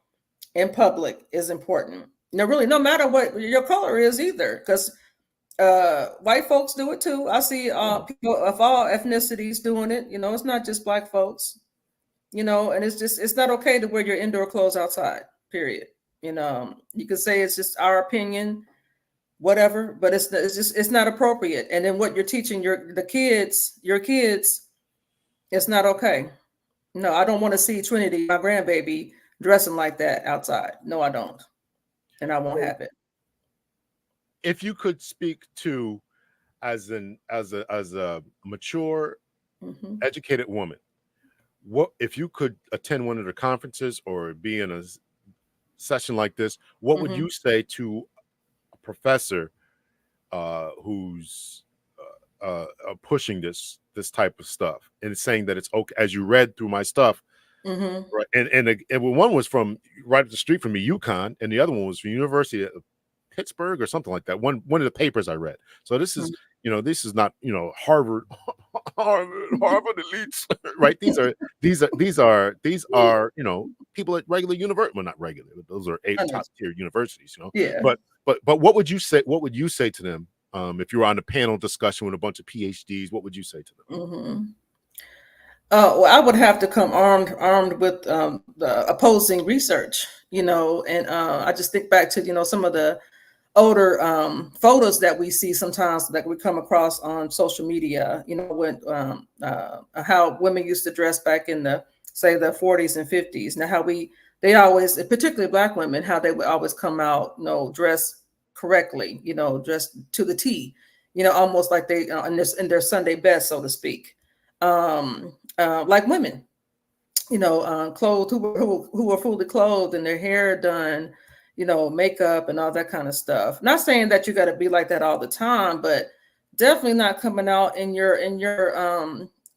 in public is important. Really, no matter what your color is either, because white folks do it too. I see people of all ethnicities doing it. It's not just black folks. And it's not okay to wear your indoor clothes outside. Period. You could say it's just our opinion, whatever, but it's not appropriate. And then what you're teaching your kids, it's not okay. No, I don't want to see Trinity, my grandbaby, dressing like that outside. No, I don't, and I won't have it. If you could speak to as a mature, educated woman, what if you could attend one of the conferences or be in a session like this? What would you say to a professor who's pushing this type of stuff and saying that it's okay? As you read through my stuff, right? And one was from right up the street from me, UConn, and the other one was from University of Pittsburgh or something like that. One of the papers I read. So this is this is not Harvard Harvard elites, right? These are people at regular university. Well, not regular, but those are top tier universities. Yeah. But what would you say? What would you say to them if you were on a panel discussion with a bunch of PhDs? What would you say to them? Well, I would have to come armed with the opposing research, and I just think back to some of the older photos that we see sometimes that we come across on social media. When how women used to dress back in the 40s and 50s. Now how they always, particularly Black women, how they would always come out, dressed correctly, dressed to the T, almost like they in their Sunday best, so to speak. Like women, clothed who were fully clothed and their hair done, makeup and all that kind of stuff. Not saying that you got to be like that all the time, but definitely not coming out in your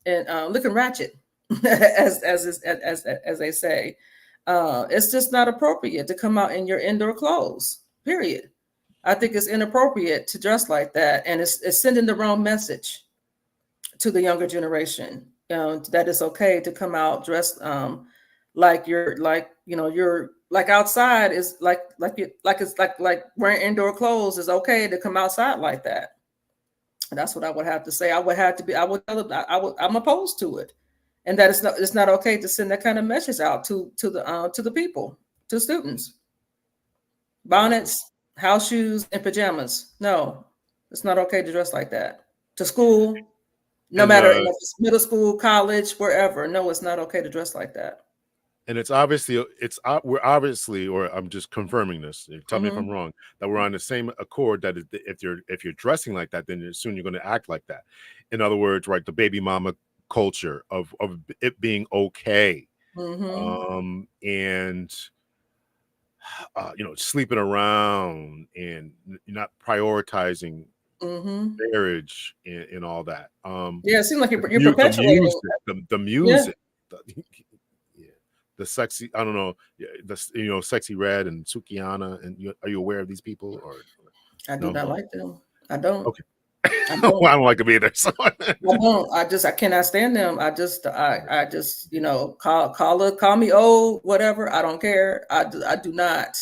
looking ratchet, as they say. It's just not appropriate to come out in your indoor clothes. Period. I think it's inappropriate to dress like that, and it's sending the wrong message to the younger generation. That it's okay to come out dressed like you're like you're like outside is like it's like wearing indoor clothes is okay to come outside like that. And that's what I would have to say. I would have to be. I would tell them. I'm opposed to it, and that it's not okay to send that kind of message out to the people, to students. Bonnets, house shoes, and pajamas. No, it's not okay to dress like that. To school, no And matter if it's middle school, college, wherever. No, it's not okay to dress like that. it's obviously we're obviously, or I'm just confirming this. Tell me if I'm Mm-hmm. wrong. That we're on the same accord. That if you're dressing like that, then soon you're going to act like that. In other words, right, the baby mama culture of it being okay, Mm-hmm. and sleeping around and not prioritizing Mm-hmm. marriage and all that. Yeah, it seems like you're The perpetuating. music, the Yeah, music, the, yeah, the sexy. I don't know, yeah, Sexy Red and Sukiana. And are you aware of these people or I do no? not like them. I don't. Okay, I well, don't. I don't like them either. So I don't. I cannot stand them. I just call me old, whatever. I don't care. I do not.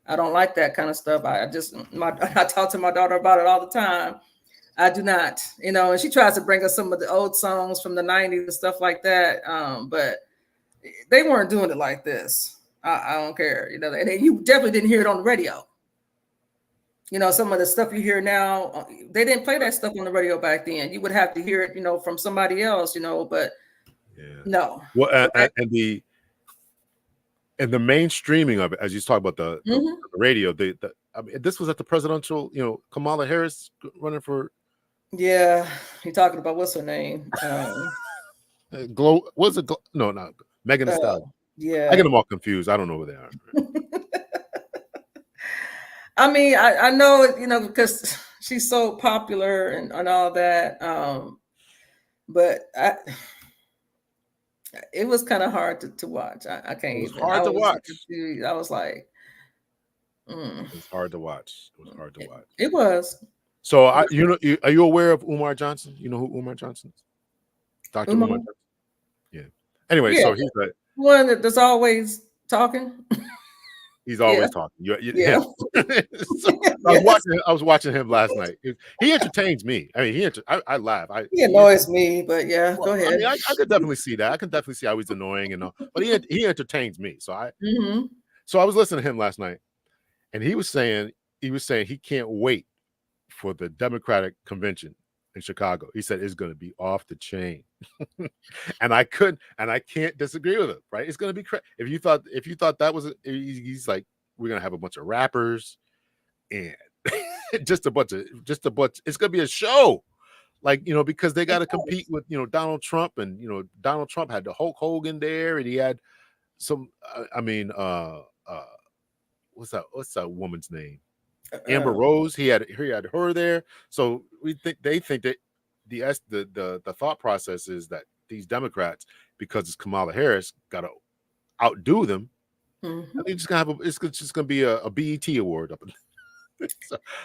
I don't like that kind of stuff. I talk to my daughter about it all the time. I do not, and she tries to bring us some of the old songs from the 90s and stuff like that. But they weren't doing it like this. I don't care, and you definitely didn't hear it on the radio. Some of the stuff you hear now, they didn't play that stuff on the radio back then. You would have to hear it, from somebody else, but yeah. no. Well, Okay. and the mainstreaming of it, as you talk about the Hmm. radio, I mean, this was at the presidential, Kamala Harris running for Yeah, you're talking about what's her name? Glow. Was it? No, not Megan Thee Stallion. I get Yeah. them all confused. I don't know who they are. I mean, I know it, because she's so popular and all that. But it was kind of hard to watch. I can't It was even. I hard to was watch. confused. I was like, It was hard to watch. It was hard to it, watch. it was. So, It was are you aware of Umar Johnson? You know who Umar Johnson is? Dr. Umar Uma. Johnson? Yeah. Anyway, Yeah, so one that's always talking. he's Yeah, always talking. yeah, Him. So yes. I was watching him last night. He entertains me. I mean, I laugh. He annoys me, but yeah, Well, go I mean, ahead. I could definitely see that. I can definitely see how he's annoying and all, but he entertains me. Hmm. So I was listening to him last night, and he was saying he can't wait for the Democratic convention in Chicago. He said it's going to be off the chain, and I can't disagree with him. Right? It's going to be if you thought that was he's like, we're going to have a bunch of rappers and just a bunch. It's going to be a show. Like, because they got to compete with, Donald Trump, and, Donald Trump had the Hulk Hogan there, and he had some, I mean, what's that woman's name? Amber Um, Rose. He had her there. So they think that the thought process is that these Democrats, because it's Kamala Harris, got to outdo them. And mhm. they're just gonna it's just gonna be a BET award up.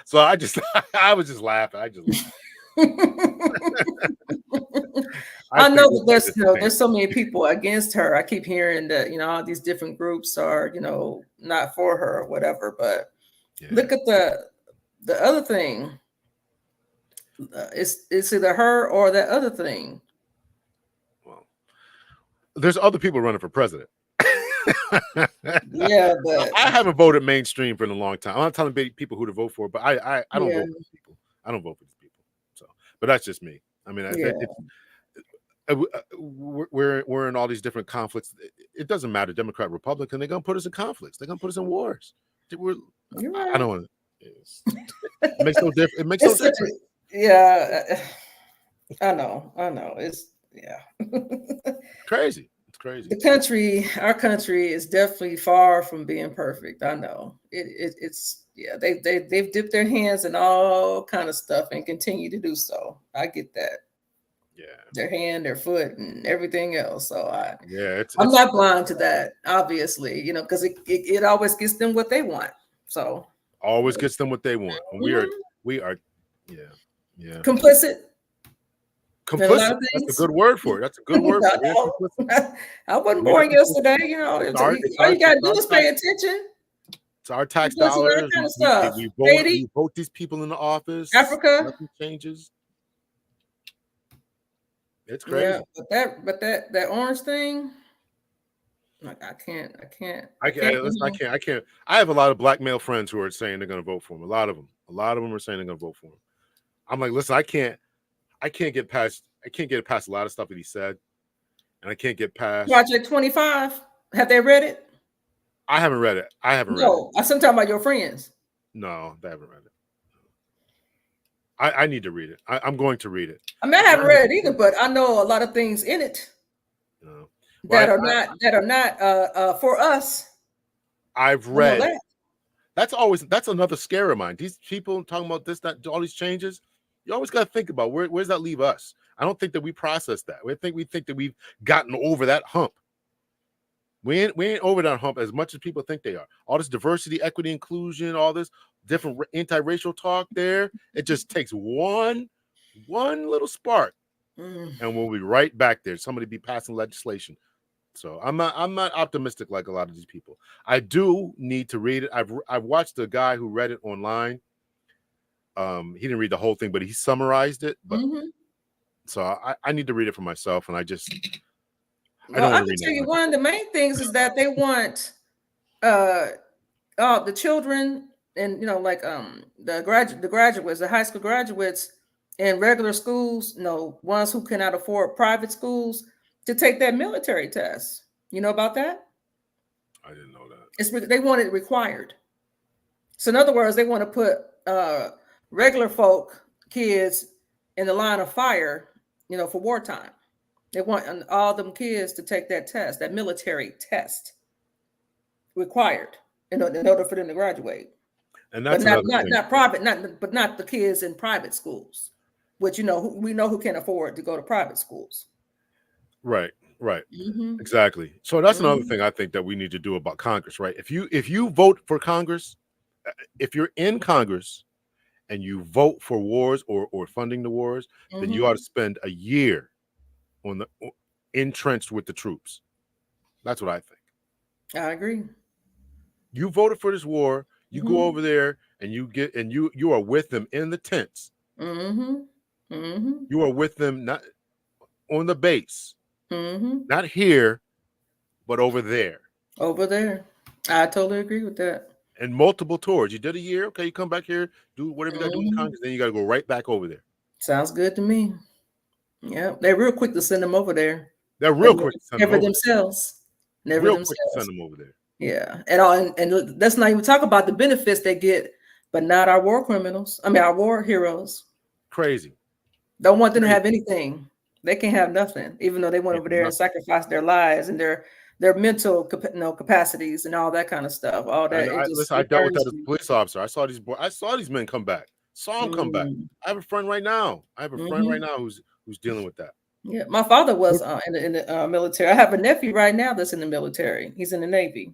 So I was just laughing. I just laughed. I I think know it's that there's entertaining. so many people against her. I keep hearing that all these different groups are not for her or whatever. But Yeah. look at the other thing. It's either her or that other thing. Well, there's other people running for president. I Yeah, but haven't voted mainstream for a long time. I'm not telling people who to vote for, but I don't yeah, vote for these people. I don't vote for these people. So, but that's just me. I mean, yeah, we're in all these different conflicts. It doesn't matter, Democrat, Republican. They're gonna put us in conflicts. They're gonna put us in wars. We're, you're I right. don't want. It makes no difference. It makes no It's such difference. yeah. I know. It's yeah. Crazy. It's crazy. Our country is definitely far from being perfect. I know it's yeah. They've dipped their hands in all kind of stuff and continue to do so. I get that. Yeah. their hand, their foot, and everything else. So Yeah. I'm It's not blind to that, obviously, because it always gets them what they want. So always gets them what they want. And mhm, we are, yeah. Yeah. complicit in a lot Complicit. of That's a things. good word for it. That's a good word for it. We're I complicit. know. I wasn't We're born complicit. yesterday. All you gotta do is Tax, pay attention. it's our tax Complicit in all dollars. kind of stuff. We Haiti, vote these people in the office. Africa. Nothing changes. It's Yeah, crazy. but that orange thing, like I can't. Listen, I can't. I have a lot of black male friends who are saying they're going to vote for him. A lot of them are saying they're going to vote for him. I'm like, listen, I can't get past a lot of stuff that he said, and I can't get past. Project 25. Have they read it? I haven't read it. I haven't read it. No, I'm talking about your friends. No, they haven't read it. I need to read it. I'm going to read it. I mean, I haven't read it either, but I know a lot of things in it No. that Well, are not for us. I've I know read. that. That's another scare of mine. These people talking about this, that, all these changes. You always got to think about where's that leave us. I don't think that we process that. We think that we've gotten over that hump. We ain't over that hump as much as people think they are. All this diversity, equity, inclusion, all this different anti-racial talk there. It just takes one little spark, Mm. and we'll be right back there. Somebody be passing legislation. So I'm not optimistic like a lot of these people. I do need to read it. I've watched the guy who read it online. He didn't read the whole thing, but he summarized it. But Mm-hmm. so I need to read it for myself, and I Well, don't I want to can read tell you that one of the main things is that they want uh the children and like the graduates, the high school graduates in regular schools, ones who cannot afford private schools, to take that military test. You know about that? I didn't know that. They want it required. So in other words, they want to put regular folk kids in the line of fire, for wartime. They want all them kids to take that test, that military test, required in order for them to graduate. And But that's not another not thing. not private, not the kids in private schools, which we know who can afford to go to private schools. Right. Mm-hmm. Exactly. So that's another Mm-hmm. thing I think that we need to do about Congress, right? If you vote for Congress, if you're in Congress and you vote for wars or funding the wars, then you ought Mm-hmm. to spend a year on the entrenched with the troops. That's what I think. I agree. You voted for this war, you go Mm-hmm. over there and you are with them in the tents. Mm-hmm. Mm-hmm. You are with them not on the base, Mm-hmm. not here, but over there. Over there. I totally agree with that. And multiple tours. You did a year, okay, you come back here, do whatever you gotta do in Mm-hmm. Congress, then you gotta go right back over there. Sounds good to me. Yeah, they're real quick to send them over there, They're but real quick to send them never over themselves. there. Never Real quick to send themselves. them over there. Yeah, and let's not even talk about the benefits they get, but not our war criminals. I mean, our war heroes. Crazy. Don't want them to Crazy. have anything. They can't have nothing, even though they went Can't over do there and nothing. sacrificed their lives and their mental capacities and all that kind of stuff. All And that it just I it dealt with burns that as a you. police officer. I saw these men come back. Saw them come back. Mm, I have a friend right now. mhm. Who's dealing with that. Yeah, my father was in the military. I have a nephew right now that's in the military. He's in the Navy.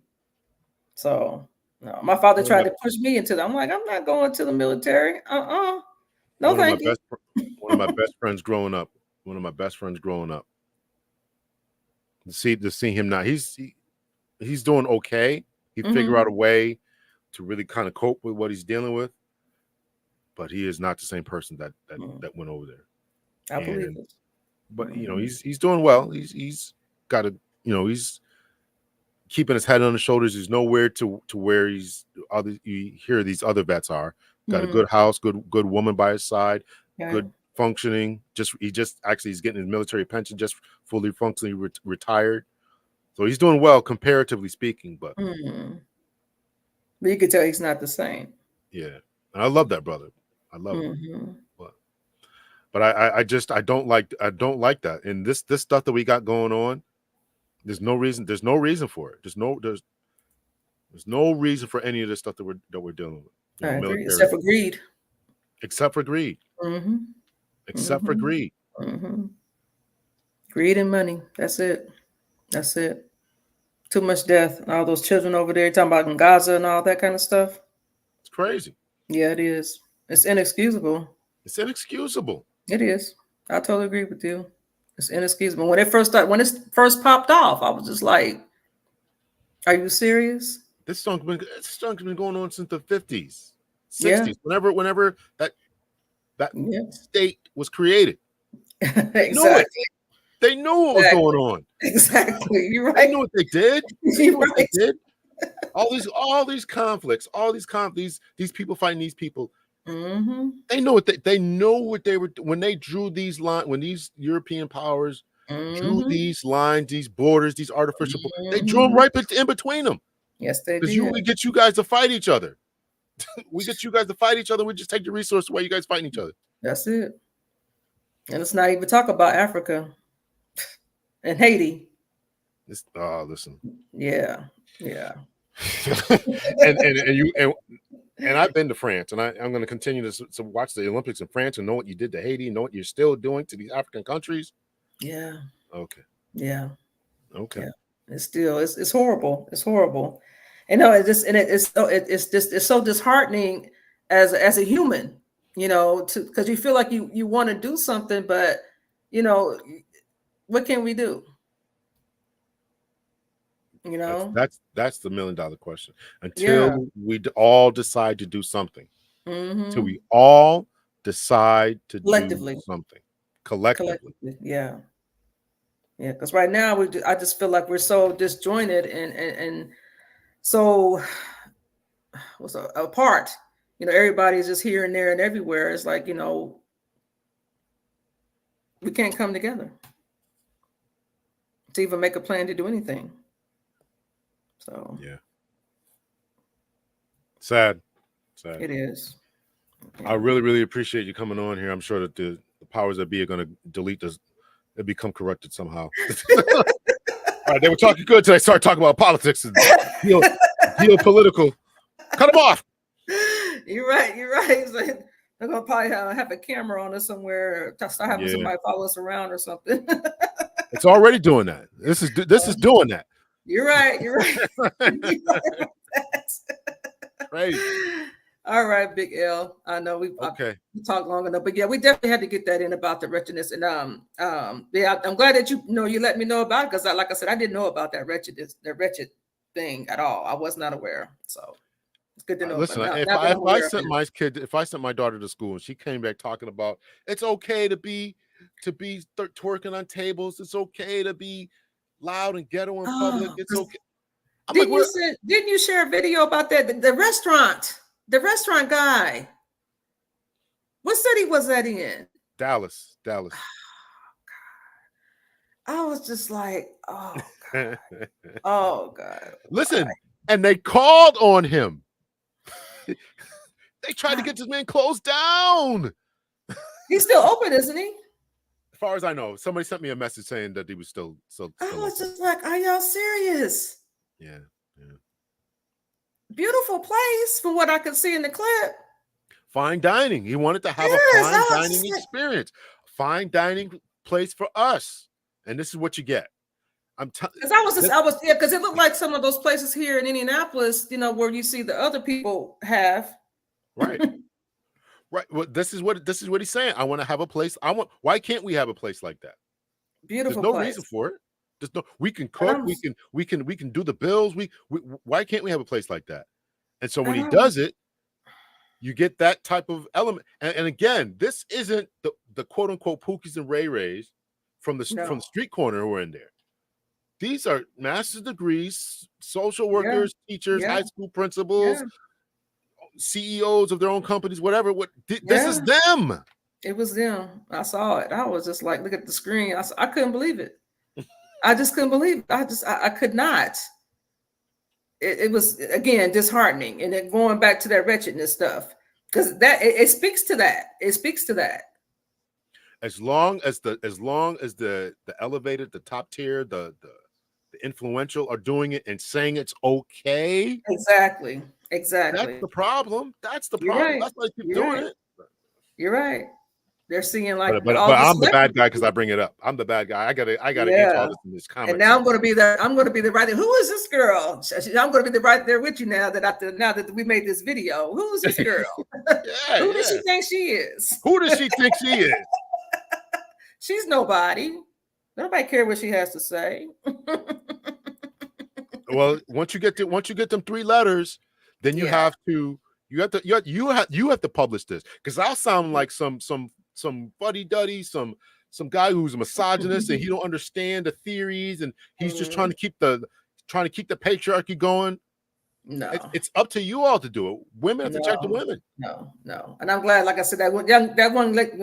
So no, my father One of tried my to push me into that. I'm like, I'm not going to the military. No, one of my thank you. best one of my best friends growing up. One of my best friends growing up. To see him now. He's doing okay. He figure Hmm. out a way to really kind of cope with what he's dealing with, but he is not the same person that went over there. I believe And it. but Mhm. he's doing well. He's got a he's keeping his head on his shoulders. He's nowhere to where you hear these other vets are. Got a Mhm. good house, good woman by his side, Yeah. good functioning. He's getting his military pension, just fully functionally retired. So he's doing well comparatively speaking. But Mhm. But you could tell he's not the same. yeah, and I love that brother. I love him. Hmm. But I don't like that. And this stuff that we got going on, there's no reason for it. There's no reason for any of this stuff that we're dealing with. I agree, Military, except for greed. except for greed. Hmm. Except for Hmm. greed. Hmm. Greed and money. That's it. That's it. Too much death. And all those children over there talking about in Gaza and all that kind of stuff. It's crazy. Yeah, it is. It's inexcusable. It's inexcusable. It is. I totally agree with you. It's inexcusable. When it first popped off, I was just like, "Are you serious?" This song's been going on since the 50s, 60s. Yeah. Whenever that Yeah. state was created. They knew it. Exactly. They knew what was going on. Exactly. You're They right. knew what they did. They You're knew what they right. did. All these conflicts, these people fighting these people. Mm-hmm. They know what they were when they drew these lines, when these European powers drew Mm-hmm. these lines, these borders, these artificial. They drew them Mm-hmm. right in between them. Yes, they Because did. we get you guys to fight each other. We get you guys to fight each other. We just take the resource away. You guys fighting each other. That's it. And let's not even talk about Africa and Haiti. Listen. Yeah. and I've been to France, and I'm going to continue to watch the Olympics in France and know what you did to Haiti, and know what you're still doing to these African countries. Yeah. Okay. Yeah. Okay. Yeah. It's horrible. It's horrible. And no, it's so disheartening as a human, because you feel like you want to do something, but what can we do? That's the $1 million question. Until we all decide to do something. Mm-hmm. Until we all decide to collectively do something collectively. Yeah. Because right now I just feel like we're so disjointed and so apart. Everybody's just here and there and everywhere. It's like we can't come together to even make a plan to do anything. So yeah, sad. It is. Yeah. I really, really appreciate you coming on here. I'm sure that the powers that be are going to delete this. It become corrupted somehow. All right, they were talking good until they started talking about politics and geopolitical. Cut them off. You're right. It's like they're gonna probably have a camera on us somewhere. Start having somebody follow us around or something. It's already doing that. This is doing that. You're right. Crazy. All right, Big L. I know we talked long enough, but yeah, we definitely had to get that in about the wretchedness. And yeah, I'm glad that you let me know about it, because like I said, I didn't know about that wretched thing at all. I was not aware. So it's good to know. Listen, if I sent my daughter to school and she came back talking about it's okay to be twerking on tables, it's okay to be loud and ghetto in public, it's okay. Didn't you share a video about that? The restaurant guy. What city was that in? Dallas. Oh, God. I was just like, oh God. Oh God. Listen, and they called on him. They tried to get this man closed down. He's still open, isn't he? As far as I know, somebody sent me a message saying that he was still I was just like, are y'all serious? Yeah. Beautiful place from what I could see in the clip. Fine dining. He wanted to have a fine dining experience. Fine dining place for us. And this is what you get. Because it looked like some of those places here in Indianapolis, where you see the other people have. Right. Right. Well, this is what he's saying. I want to have a place. Why can't we have a place like that? Beautiful. There's no reason for it. We can cook, we can do the bills. Why can't we have a place like that? And so when he does it, you get that type of element. And again, this isn't the quote unquote Pookies and Ray Rays from the street corner who are in there. These are master's degrees, social workers, teachers, high school principals, CEOs of their own companies, whatever. This is them. It was them. I saw it. I was just like, look at the screen. I couldn't believe it. I just couldn't believe it. I could not. It was, again, disheartening. And then going back to that wretchedness stuff, because it speaks to that. It speaks to that. As long as the elevated, the top tier, the influential are doing it and saying it's okay. Exactly. That's the problem. That's the problem. Right. That's why they keep doing it. You're right. They're seeing like but all the I'm the bad celebrities. guy because I bring it up. I'm the bad guy. I gotta answer all Yeah. this in this And comment now section. I'm going to be the right there. Who is this girl? I'm going to be the right there with you now that we made this video. Who is this girl? Yeah, Who does yeah. she think she is? Who does she think she is? She's nobody. Nobody care what she has to say. Well, once you get them 3 letters, then you Yeah. have to publish this, because I'll sound like some fuddy duddy, some guy who's a misogynist and he don't understand the theories and he's just trying to keep the patriarchy going. No. It's up to you all to do it. Women have to check the women. No. And I'm glad, like I said, that one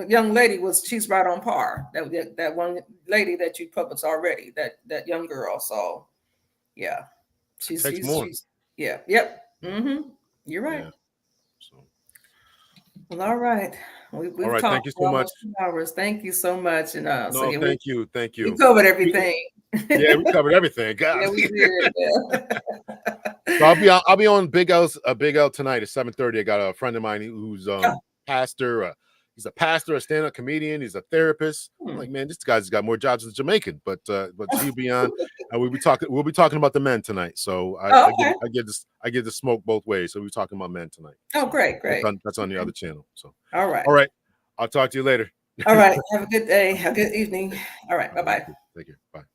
young lady she's right on par. That one lady that you published already, that young girl. So yeah, she's yeah, yep. You're right. Yeah. So. Well, all right. We've All right, talked thank you for so much. almost 2 hours. Thank you so much. And No, thank you. We covered everything. Yeah, we covered everything. God. Yeah, we did. Yeah. So I'll be on Big L tonight at 7:30. I got a friend of mine who's pastor. He's a pastor, a stand-up comedian. He's a therapist. I'm like, man, this guy's got more jobs than Jamaican. But he'll be on. We'll be talking about the men tonight. So I get to smoke both ways. So we're talking about men tonight. Oh, great. That's on the other channel. So all right. I'll talk to you later. All right. Have a good day. Have a good evening. All right. Bye-bye. Take care. Bye.